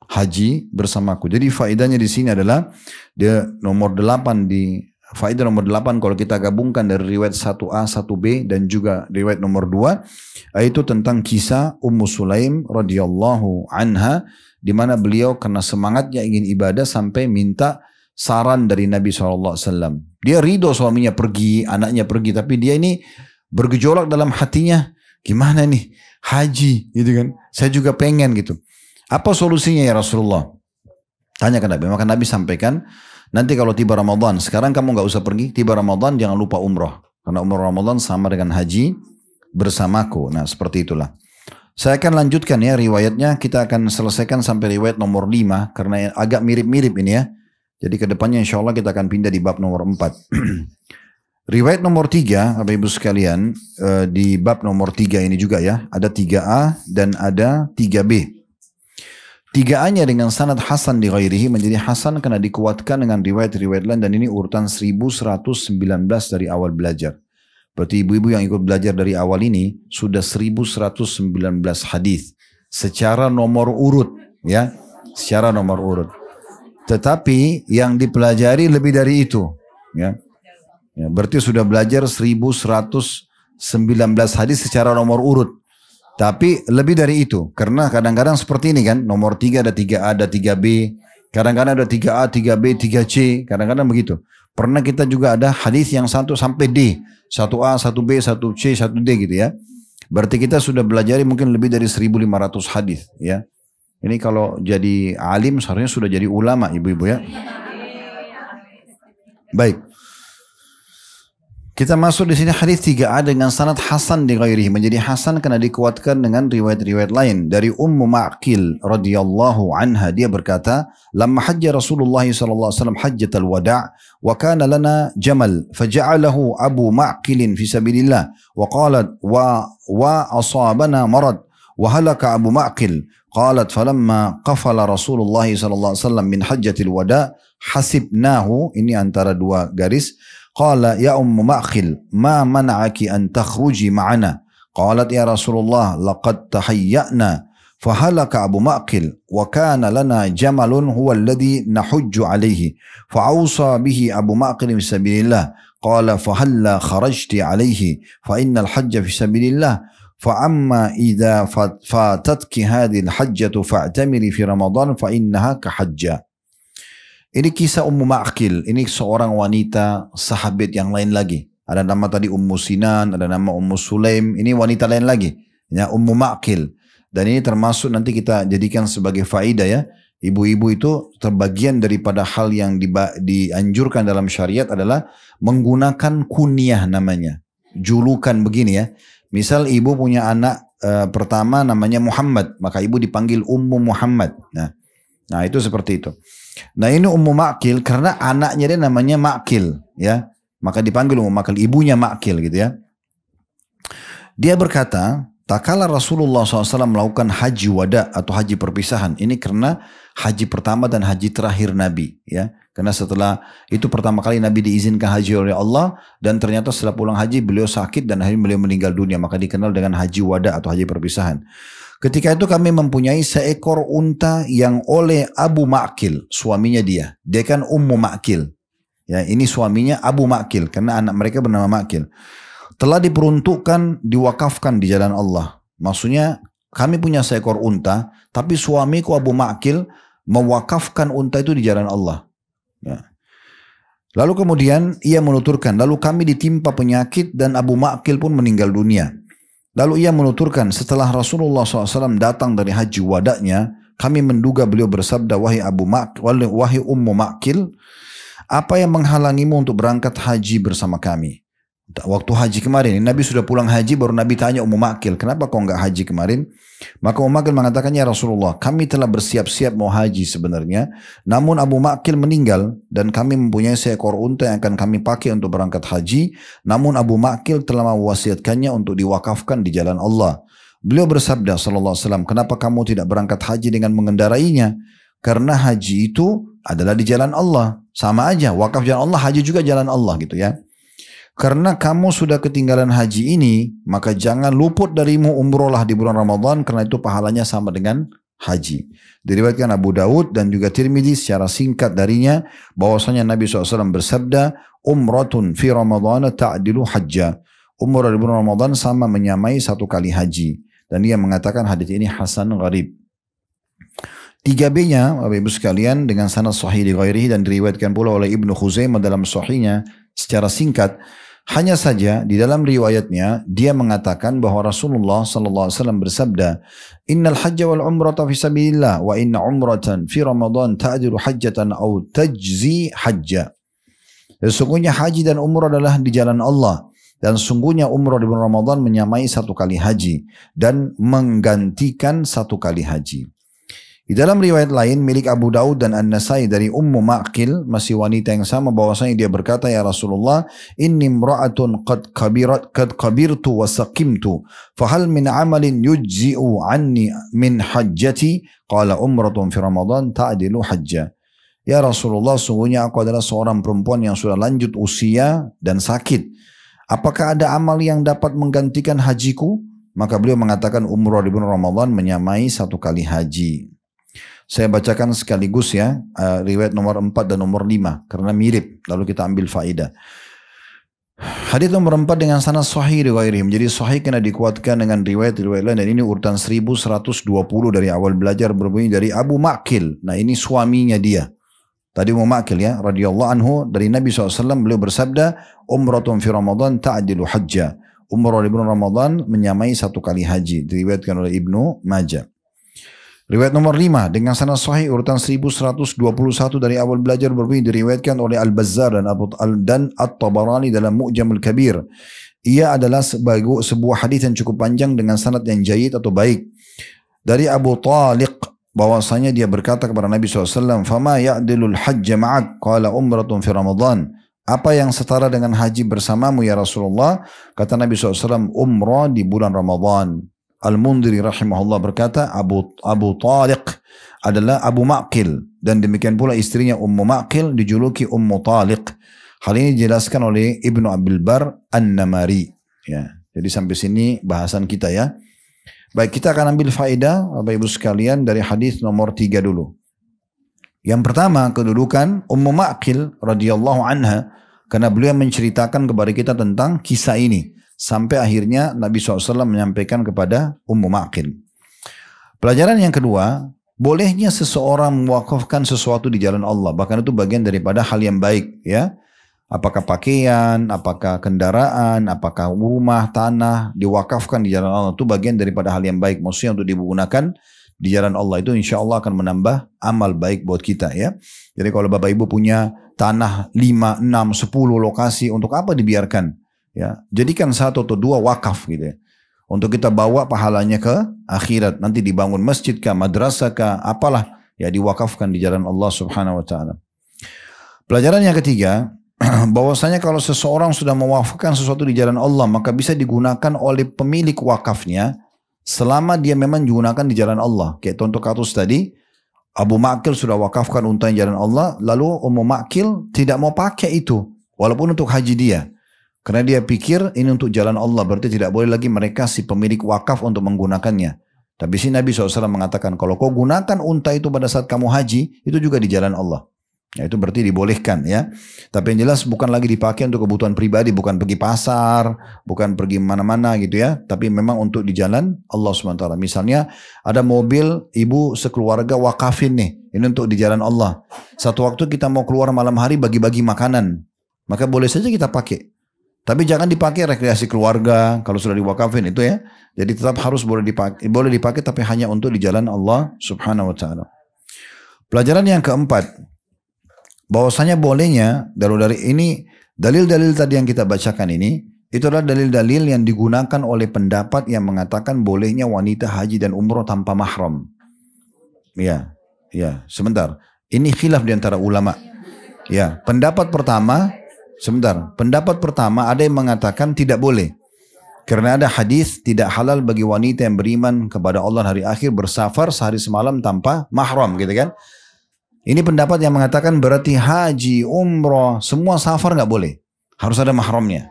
Haji bersamaku. Jadi faedahnya di sini adalah dia nomor 8 di faedah nomor 8 kalau kita gabungkan dari riwayat 1A, 1B dan juga riwayat nomor 2 itu tentang kisah Ummu Sulaim radhiyallahu anha di mana beliau karena semangatnya ingin ibadah sampai minta saran dari Nabi SAW. Dia ridho suaminya pergi, anaknya pergi tapi dia ini bergejolak dalam hatinya, gimana nih haji gitu kan, saya juga pengen gitu. Apa solusinya ya Rasulullah? Tanya ke Nabi. Maka Nabi sampaikan, nanti kalau tiba Ramadan, sekarang kamu gak usah pergi, tiba Ramadan jangan lupa umrah. Karena umrah Ramadan sama dengan haji bersamaku. Nah seperti itulah. Saya akan lanjutkan ya riwayatnya, kita akan selesaikan sampai riwayat nomor 5 karena agak mirip-mirip ini ya. Jadi kedepannya insya Allah kita akan pindah di bab nomor 4. Riwayat nomor 3, Bapak Ibu sekalian, di bab nomor 3 ini juga ya, ada 3A dan ada 3B. 3A-nya dengan sanad hasan di ghairihi menjadi hasan karena dikuatkan dengan riwayat-riwayat lain, dan ini urutan 1119 dari awal belajar. Berarti ibu-ibu yang ikut belajar dari awal ini sudah 1119 hadis secara nomor urut ya, secara nomor urut. Tetapi yang dipelajari lebih dari itu ya. Ya, berarti sudah belajar 1119 hadis secara nomor urut. Tapi lebih dari itu, karena kadang-kadang seperti ini kan, nomor 3 ada 3A, ada 3B, kadang-kadang ada 3A, 3B, 3C, kadang-kadang begitu. Pernah kita juga ada hadis yang 1 sampai D, 1A, 1B, 1C, 1D gitu ya. Berarti kita sudah belajar mungkin lebih dari 1500 hadis ya. Ini kalau jadi alim seharusnya sudah jadi ulama ibu-ibu ya. Baik. Kita masuk di sini hadis 3A dengan sanad hasan di ghairihi, menjadi hasan karena dikuatkan dengan riwayat-riwayat lain. Dari Ummu Ma'qil radhiyallahu anha, dia berkata, "Lamma hajja Rasulullah sallallahu alaihi wasallam hajjatal wada' wa kana lana jamal faja'alahu Abu Ma'qil fi sabilillah wa qalat wa asabana marad wa halaka Abu Ma'qil." Qalat falamma qafala Rasulullah sallallahu alaihi wasallam min hajjatil wada' hasibnahu, ini antara dua garis, qala ya Ummu Ma'qil ma mana'aki an takhruji ma'ana. Qalat ya Rasulullah laqad tahayya'na fahalaka Abu Ma'qil wa kana lana jamalun huwa alladhi nahujju alayhi fa'awsa bihi Abu Ma'qil fi sabilillah. Qala fahalla kharajti alayhi fa innal hajja fi sabilillah. فأما إذا فاتتك هذه الحجة فاعتمري في رمضان فإنها كحجة. Ini kisah Ummu Ma'qil. Ini seorang wanita sahabat yang lain lagi. Ada nama tadi Ummu Sinan, ada nama Ummu Sulaim. Ini wanita lain lagi. Ya, Ummu Ma'qil. Dan ini termasuk nanti kita jadikan sebagai faedah ya. Ibu-ibu itu terbagian daripada hal yang dianjurkan dalam syariat adalah menggunakan kunyah namanya. Julukan begini ya. Misal ibu punya anak pertama namanya Muhammad, maka ibu dipanggil Ummu Muhammad. Nah itu seperti itu. Nah ini Ummu Ma'qil karena anaknya dia namanya Ma'qil ya, maka dipanggil Ummu Ma'qil, ibunya Ma'qil gitu ya. Dia berkata, tak kala Rasulullah SAW melakukan haji wada atau haji perpisahan. Ini karena haji pertama dan haji terakhir Nabi ya. Karena setelah itu pertama kali Nabi diizinkan haji oleh Allah, dan ternyata setelah pulang haji beliau sakit dan akhirnya beliau meninggal dunia, maka dikenal dengan haji wada atau haji perpisahan. Ketika itu kami mempunyai seekor unta yang oleh Abu Ma'qil, suaminya dia kan Ummu Ma'qil. Ya, ini suaminya Abu Ma'qil karena anak mereka bernama Ma'qil. Telah diperuntukkan, diwakafkan di jalan Allah. Maksudnya kami punya seekor unta, tapi suamiku Abu Ma'qil mewakafkan unta itu di jalan Allah. Ya. Lalu kemudian ia menuturkan, lalu kami ditimpa penyakit dan Abu Ma'qil pun meninggal dunia. Lalu ia menuturkan, setelah Rasulullah SAW datang dari haji wadaknya, kami menduga beliau bersabda, wahai Ummu Ma'qil, apa yang menghalangimu untuk berangkat haji bersama kami? Waktu haji kemarin, Nabi sudah pulang haji, baru Nabi tanya Ummu Ma'qil, kenapa kau enggak haji kemarin? Maka Ummu Ma'qil mengatakan, ya Rasulullah, kami telah bersiap-siap mau haji sebenarnya, namun Abu Ma'qil meninggal, dan kami mempunyai seekor unta yang akan kami pakai untuk berangkat haji, namun Abu Ma'qil telah mewasiatkannya untuk diwakafkan di jalan Allah. Beliau bersabda, sallallahu alaihi wasallam, kenapa kamu tidak berangkat haji dengan mengendarainya? Karena haji itu adalah di jalan Allah. Sama aja, wakaf jalan Allah, haji juga jalan Allah gitu ya. Karena kamu sudah ketinggalan haji ini, maka jangan luput darimu umrohlah di bulan Ramadan, karena itu pahalanya sama dengan haji. Diriwayatkan Abu Daud dan juga Tirmidzi secara singkat darinya, bahwasanya Nabi SAW bersabda, umratun fi Ramadan ta'dilu hajjah. Umrah di bulan Ramadan sama menyamai satu kali haji. Dan dia mengatakan hadis ini hasan gharib. 3B-nya, Bapak Ibu sekalian, dengan sanad sahih di ghairihi dan diriwayatkan pula oleh Ibnu Khuzaimah dalam sahihnya secara singkat. Hanya saja di dalam riwayatnya dia mengatakan bahwa Rasulullah SAW bersabda, Innal hajja wal umrata fi sabilillah wa inna umratan fi Ramadan ta'dilu hajjatan au tajzi hajja. Sesungguhnya haji dan umrah adalah di jalan Allah, Dan sungguhnya umrah di bulan Ramadan menyamai 1 kali haji dan menggantikan 1 kali haji. Di dalam riwayat lain milik Abu Daud dan An-Nasai dari Ummu Ma'qil, masih wanita yang sama, bahwasanya dia berkata, ya Rasulullah, inni imra'atun qad kabirtu wa saqimtu, fahal min amalin yujzi'u anni min hajjati? Qala umratun fi Ramadan ta'dilu hajjah. Ya Rasulullah, sungguhnya aku adalah seorang perempuan yang sudah lanjut usia dan sakit. Apakah ada amal yang dapat menggantikan hajiku? Maka beliau mengatakan umrah di bulan Ramadan menyamai 1 kali haji. Saya bacakan sekaligus ya, riwayat nomor 4 dan nomor 5 karena mirip, lalu kita ambil faedah. Hadits nomor 4 dengan sanad sahih riwayatnya menjadi sahih karena dikuatkan dengan riwayat-riwayat lain, dan ini urutan 1120 dari awal belajar, berbunyi dari Abu Ma'qil. Nah, ini suaminya dia. Tadi Abu Ma'qil ya, radhiyallahu anhu, dari Nabi SAW beliau bersabda, umratun fi Ramadan ta'dilu hajjah. Umrah di bulan Ramadan menyamai 1 kali haji. Diriwayatkan oleh Ibnu Majah. Riwayat nomor 5 dengan sanad sahih urutan 1121 dari awal belajar, berbunyi diriwayatkan oleh Al-Bazzar dan At-Tabarani dalam Mu'jamul Kabir. Ia adalah sebuah hadis yang cukup panjang dengan sanad yang jayyid atau baik. Dari Abu Taliq bahwasanya dia berkata kepada Nabi SAW, "Fama ya'dilul hajj ma'ak?" Qala umratun fi Ramadan. Apa yang setara dengan haji bersamamu ya Rasulullah? Kata Nabi SAW, umrah di bulan Ramadan. Al-Mundhiri rahimahullah berkata, Abu Taliq adalah Abu Ma'qil, dan demikian pula istrinya Ummu Ma'qil dijuluki Ummu Taliq. Hal ini dijelaskan oleh Ibnu Abdul Bar An-Namari. Ya, jadi sampai sini bahasan kita ya. Baik, kita akan ambil faedah Bapak Ibu sekalian dari hadis nomor 3 dulu. Yang pertama, kedudukan Ummu Ma'qil radhiyallahu anha, karena beliau menceritakan kepada kita tentang kisah ini. Sampai akhirnya Nabi SAW menyampaikan kepada Ummu Ma'qil. Pelajaran yang kedua, bolehnya seseorang mewakafkan sesuatu di jalan Allah. Bahkan itu bagian daripada hal yang baik. Ya, apakah pakaian, apakah kendaraan, apakah rumah, tanah, diwakafkan di jalan Allah. Itu bagian daripada hal yang baik. Maksudnya untuk digunakan di jalan Allah. Itu insya Allah akan menambah amal baik buat kita. Ya. Jadi kalau Bapak Ibu punya tanah 5, 6, 10 lokasi, untuk apa dibiarkan? Ya, jadikan 1 atau 2 wakaf gitu ya. Untuk kita bawa pahalanya ke akhirat. Nanti dibangun masjid kah, madrasah kah, apalah. Ya, diwakafkan di jalan Allah subhanahu wa ta'ala. Pelajaran yang ketiga, bahwasanya kalau seseorang sudah mewakafkan sesuatu di jalan Allah, maka bisa digunakan oleh pemilik wakafnya selama dia memang digunakan di jalan Allah. Kayak contoh kasus tadi, Abu Ma'qil sudah wakafkan unta di jalan Allah, lalu Ummu Ma'qil tidak mau pakai itu, walaupun untuk haji dia. Karena dia pikir ini untuk jalan Allah, berarti tidak boleh lagi mereka si pemilik wakaf untuk menggunakannya. Tapi si Nabi SAW mengatakan, kalau kau gunakan unta itu pada saat kamu haji, itu juga di jalan Allah. Ya, itu berarti dibolehkan ya. Tapi yang jelas bukan lagi dipakai untuk kebutuhan pribadi, bukan pergi pasar, bukan pergi mana-mana gitu ya. Tapi memang untuk di jalan Allah SWT. Misalnya ada mobil ibu sekeluarga wakafin nih, ini untuk di jalan Allah. Satu waktu kita mau keluar malam hari bagi-bagi makanan, maka boleh saja kita pakai. Tapi jangan dipakai rekreasi keluarga kalau sudah diwakafin itu ya. Jadi tetap harus boleh dipakai tapi hanya untuk di jalan Allah subhanahu wa ta'ala. Pelajaran yang keempat, bahwasanya bolehnya dari ini dalil-dalil tadi yang kita bacakan ini, itu adalah dalil-dalil yang digunakan oleh pendapat yang mengatakan bolehnya wanita haji dan umroh tanpa mahram. Ya, sebentar. Ini khilaf di antara ulama. Ya, pendapat pertama ada yang mengatakan tidak boleh. Karena ada hadis tidak halal bagi wanita yang beriman kepada Allah hari akhir bersafar sehari semalam tanpa mahram gitu kan. Ini pendapat yang mengatakan berarti haji, umrah, semua safar nggak boleh. Harus ada mahramnya.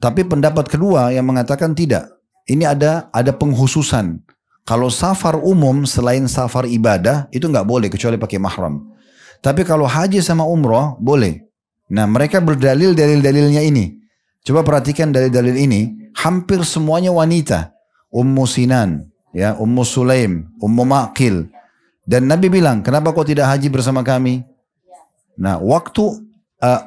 Tapi pendapat kedua yang mengatakan tidak. Ini ada penghususan. Kalau safar umum selain safar ibadah itu nggak boleh kecuali pakai mahram. Tapi kalau haji sama umrah boleh. Nah, mereka berdalil dalilnya ini. Coba perhatikan dalil-dalil ini. Hampir semuanya wanita. Ummu Sinan, ya, Ummu Sulaim, Ummu Ma'qil. Dan Nabi bilang, kenapa kau tidak haji bersama kami? Nah, waktu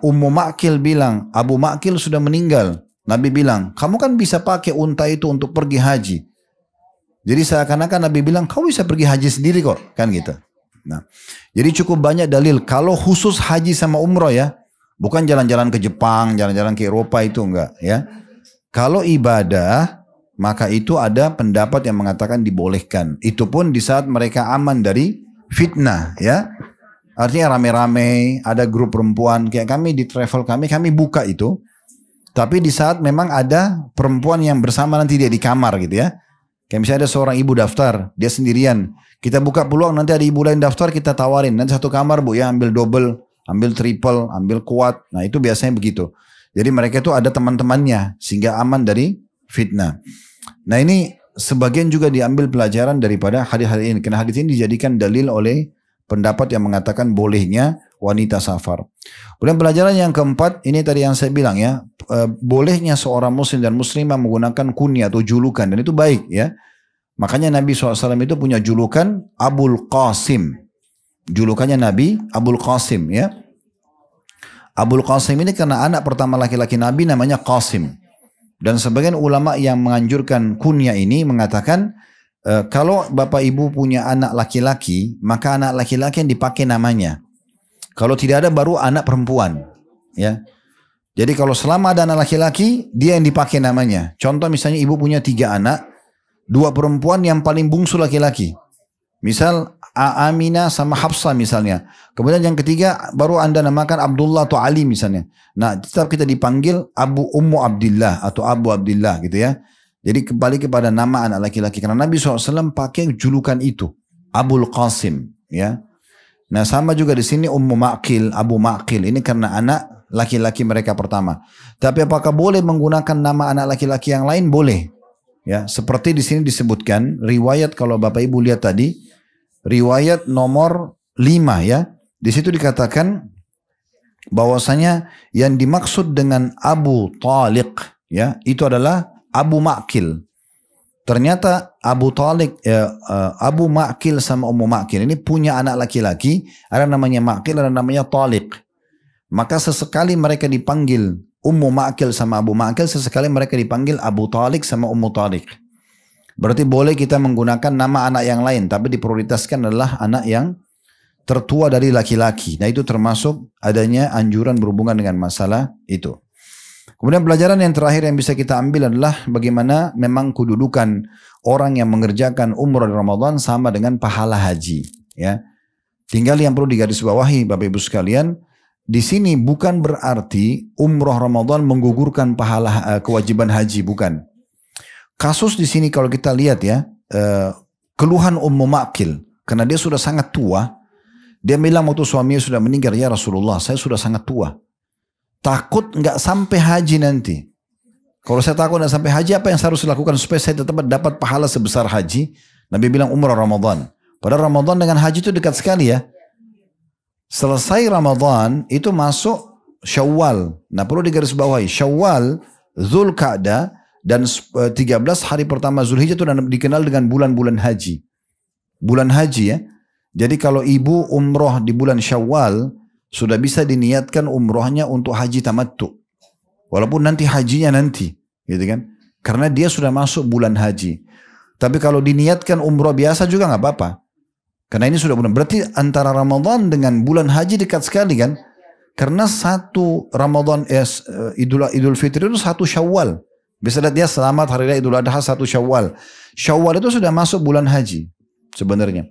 Ummu Ma'qil bilang, Abu Ma'qil sudah meninggal. Nabi bilang, kamu kan bisa pakai unta itu untuk pergi haji. Jadi seakan-akan Nabi bilang, kau bisa pergi haji sendiri kok. Kan gitu. Nah, jadi cukup banyak dalil. Kalau khusus haji sama umrah ya, bukan jalan-jalan ke Jepang, jalan-jalan ke Eropa itu enggak ya. Kalau ibadah, maka itu ada pendapat yang mengatakan dibolehkan. Itu pun di saat mereka aman dari fitnah, ya. Artinya rame-rame, ada grup perempuan, kayak kami di travel kami buka itu. Tapi di saat memang ada perempuan yang bersama nanti dia di kamar gitu ya. Kayak misalnya ada seorang ibu daftar, dia sendirian. Kita buka peluang nanti ada ibu lain daftar, kita tawarin. Nanti satu kamar bu ya, ambil double, ambil triple, ambil kuat. Nah itu biasanya begitu. Jadi mereka itu ada teman-temannya sehingga aman dari fitnah. Nah ini sebagian juga diambil pelajaran daripada hadis-hadis ini. Karena hadis ini dijadikan dalil oleh pendapat yang mengatakan bolehnya wanita safar. Kemudian pelajaran yang keempat, ini tadi yang saya bilang ya, bolehnya seorang muslim dan muslimah menggunakan kunyah atau julukan, dan itu baik ya. Makanya Nabi SAW itu punya julukan Abul Qasim. Julukannya Nabi Abul Qasim ya. Abul Qasim ini karena anak pertama laki-laki Nabi namanya Qasim. Dan sebagian ulama yang menganjurkan kunyah ini mengatakan, kalau bapak ibu punya anak laki-laki, maka anak laki-laki yang dipakai namanya. Kalau tidak ada baru anak perempuan. Ya. Jadi kalau selama ada anak laki-laki, dia yang dipakai namanya. Contoh misalnya ibu punya 3 anak, 2 perempuan yang paling bungsu laki-laki. Misal Aminah sama Hafsah misalnya. Kemudian yang ketiga baru anda namakan Abdullah atau Ali misalnya. Nah tetap kita dipanggil Ummu Abdillah atau Abu Abdillah gitu ya. Jadi kembali kepada nama anak laki-laki. Karena Nabi SAW pakai julukan itu. Abul Qasim. Ya. Nah sama juga di sini Ummu Ma'qil, Abu Ma'qil. Ini karena anak laki-laki mereka pertama. Tapi apakah boleh menggunakan nama anak laki-laki yang lain? Boleh. Ya, seperti di sini disebutkan, riwayat kalau Bapak Ibu lihat tadi, riwayat nomor 5 ya. Di situ dikatakan bahwasanya yang dimaksud dengan Abu Taliq ya, itu adalah Abu Ma'qil. Ternyata Abu Taliq, Abu Ma'qil sama Ummu Ma'qil ini punya anak laki-laki, ada namanya Ma'qil, ada namanya Taliq. Maka sesekali mereka dipanggil Ummu Ma'qil sama Abu Ma'qil, sesekali mereka dipanggil Abu Taliq sama Ummu Taliq. Berarti boleh kita menggunakan nama anak yang lain, tapi diprioritaskan adalah anak yang tertua dari laki-laki. Nah itu termasuk adanya anjuran berhubungan dengan masalah itu. Kemudian pelajaran yang terakhir yang bisa kita ambil adalah bagaimana memang kedudukan orang yang mengerjakan umrah di Ramadan sama dengan pahala haji. Ya, tinggal yang perlu digarisbawahi Bapak Ibu sekalian, di sini bukan berarti umrah Ramadan menggugurkan pahala kewajiban haji, bukan. Kasus di sini kalau kita lihat ya, keluhan Ummu Ma'qil, karena dia sudah sangat tua, dia bilang waktu suaminya sudah meninggal, ya Rasulullah, saya sudah sangat tua. Takut nggak sampai haji nanti. Kalau saya takut nggak sampai haji, apa yang saya harus lakukan supaya saya tetap dapat pahala sebesar haji? Nabi bilang umrah Ramadan. Padahal Ramadan dengan haji itu dekat sekali ya. Selesai Ramadan itu masuk Syawal. Nah perlu digarisbawahi, Syawal, Zulqa'dah dan 13 hari pertama Zulhijjah itu dikenal dengan bulan-bulan haji. Bulan haji ya. Jadi kalau ibu umroh di bulan Syawal, sudah bisa diniatkan umrohnya untuk haji tamattu. Walaupun nanti hajinya nanti, gitu kan? Karena dia sudah masuk bulan haji. Tapi kalau diniatkan umroh biasa juga nggak apa-apa. Karena ini sudah bulan. Berarti antara Ramadan dengan bulan haji dekat sekali kan? Karena satu Ramadan Idul Fitri itu 1 Syawal. Bisa lihat dia selamat hari raya Idul Adha 1 Syawal. Syawal itu sudah masuk bulan haji sebenarnya.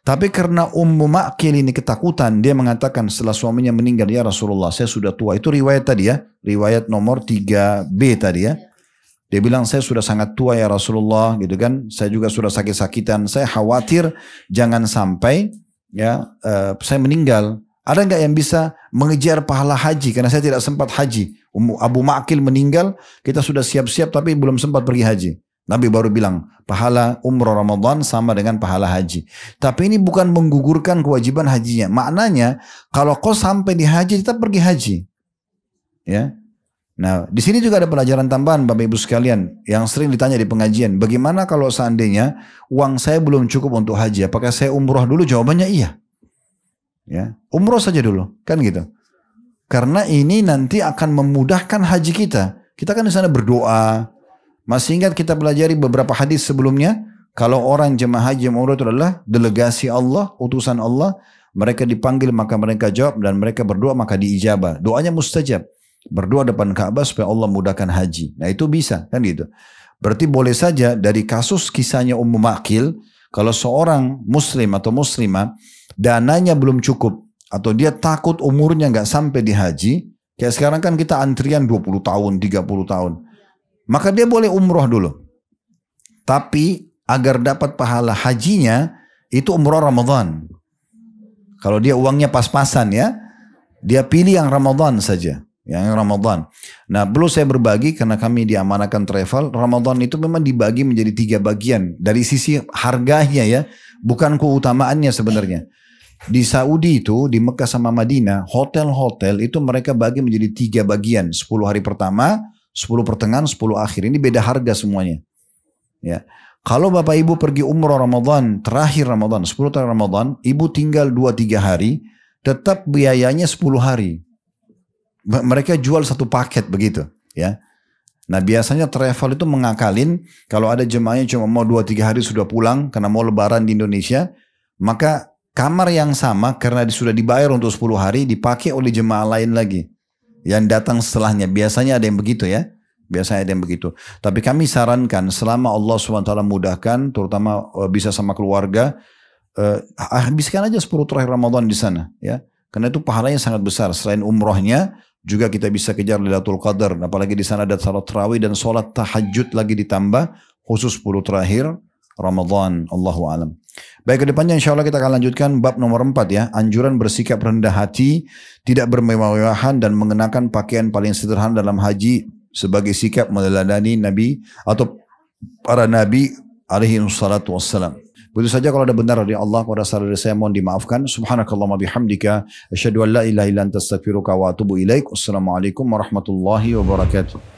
Tapi karena Ummu Ma'qil ini ketakutan, dia mengatakan setelah suaminya meninggal, ya Rasulullah saya sudah tua. Itu riwayat tadi ya, riwayat nomor 3B tadi ya. Dia bilang saya sudah sangat tua ya Rasulullah gitu kan. Saya juga sudah sakit-sakitan. Saya khawatir jangan sampai ya saya meninggal. Ada nggak yang bisa mengejar pahala haji? Karena saya tidak sempat haji. Abu Ma'qil meninggal, kita sudah siap-siap tapi belum sempat pergi haji. Nabi baru bilang pahala umrah Ramadan sama dengan pahala haji. Tapi ini bukan menggugurkan kewajiban hajinya. Maknanya kalau kau sampai di haji tetap pergi haji. Ya. Nah, di sini juga ada pelajaran tambahan Bapak Ibu sekalian yang sering ditanya di pengajian. Bagaimana kalau seandainya uang saya belum cukup untuk haji? Apakah saya umroh dulu? Jawabannya iya. Ya, umroh saja dulu, kan gitu. Karena ini nanti akan memudahkan haji kita. Kita kan di sana berdoa. Masih ingat kita pelajari beberapa hadis sebelumnya, kalau orang jemaah haji yang umroh itu adalah delegasi Allah, utusan Allah, mereka dipanggil maka mereka jawab dan mereka berdoa maka diijabah. Doanya mustajab. Berdoa depan Ka'bah supaya Allah mudahkan haji. Nah itu bisa kan gitu. Berarti boleh saja dari kasus kisahnya Ummu Maqil, kalau seorang muslim atau muslimah dananya belum cukup atau dia takut umurnya nggak sampai di haji, kayak sekarang kan kita antrian 20 tahun, 30 tahun. Maka dia boleh umroh dulu. Tapi agar dapat pahala hajinya itu umroh Ramadan. Kalau dia uangnya pas-pasan ya, dia pilih yang Ramadan saja. Yang Ramadan. Nah, perlu saya berbagi karena kami diamanakan travel. Ramadan itu memang dibagi menjadi 3 bagian. Dari sisi harganya ya, bukan keutamaannya sebenarnya. Di Saudi itu, di Mekah sama Madinah, hotel-hotel itu mereka bagi menjadi 3 bagian. 10 hari pertama, 10 pertengahan, 10 akhir. Ini beda harga semuanya. Ya. Kalau Bapak Ibu pergi umroh Ramadan, terakhir Ramadan, 10 hari Ramadan, Ibu tinggal 2-3 hari, tetap biayanya 10 hari. Mereka jual satu paket begitu, ya. Nah biasanya travel itu mengakalin kalau ada jemaahnya cuma mau 2-3 hari sudah pulang karena mau lebaran di Indonesia, maka kamar yang sama karena sudah dibayar untuk 10 hari dipakai oleh jemaah lain lagi yang datang setelahnya. Biasanya ada yang begitu ya, biasanya ada yang begitu. Tapi kami sarankan selama Allah SWT mudahkan, terutama bisa sama keluarga, habiskan aja 10 terakhir Ramadan di sana, ya. Karena itu pahalanya sangat besar. Selain umrohnya, juga kita bisa kejar Lailatul Qadar. Apalagi di sana ada salat tarawih dan salat tahajud lagi ditambah. Khusus 10 terakhir Ramadan. Allahu a'lam. Baik, ke depannya insya Allah kita akan lanjutkan bab nomor 4 ya. Anjuran bersikap rendah hati, tidak bermewah-mewahan dan mengenakan pakaian paling sederhana dalam haji sebagai sikap meneladani Nabi atau para Nabi alaihi salatu wassalam. Begitu saja kalau ada benar dari Allah, pada saat dari saya mohon dimaafkan. Subhanakallahumma bihamdika asyhadu an la ilaha illa anta astaghfiruka wa atubu ilaik. Wassalamualaikum warahmatullahi wabarakatuh.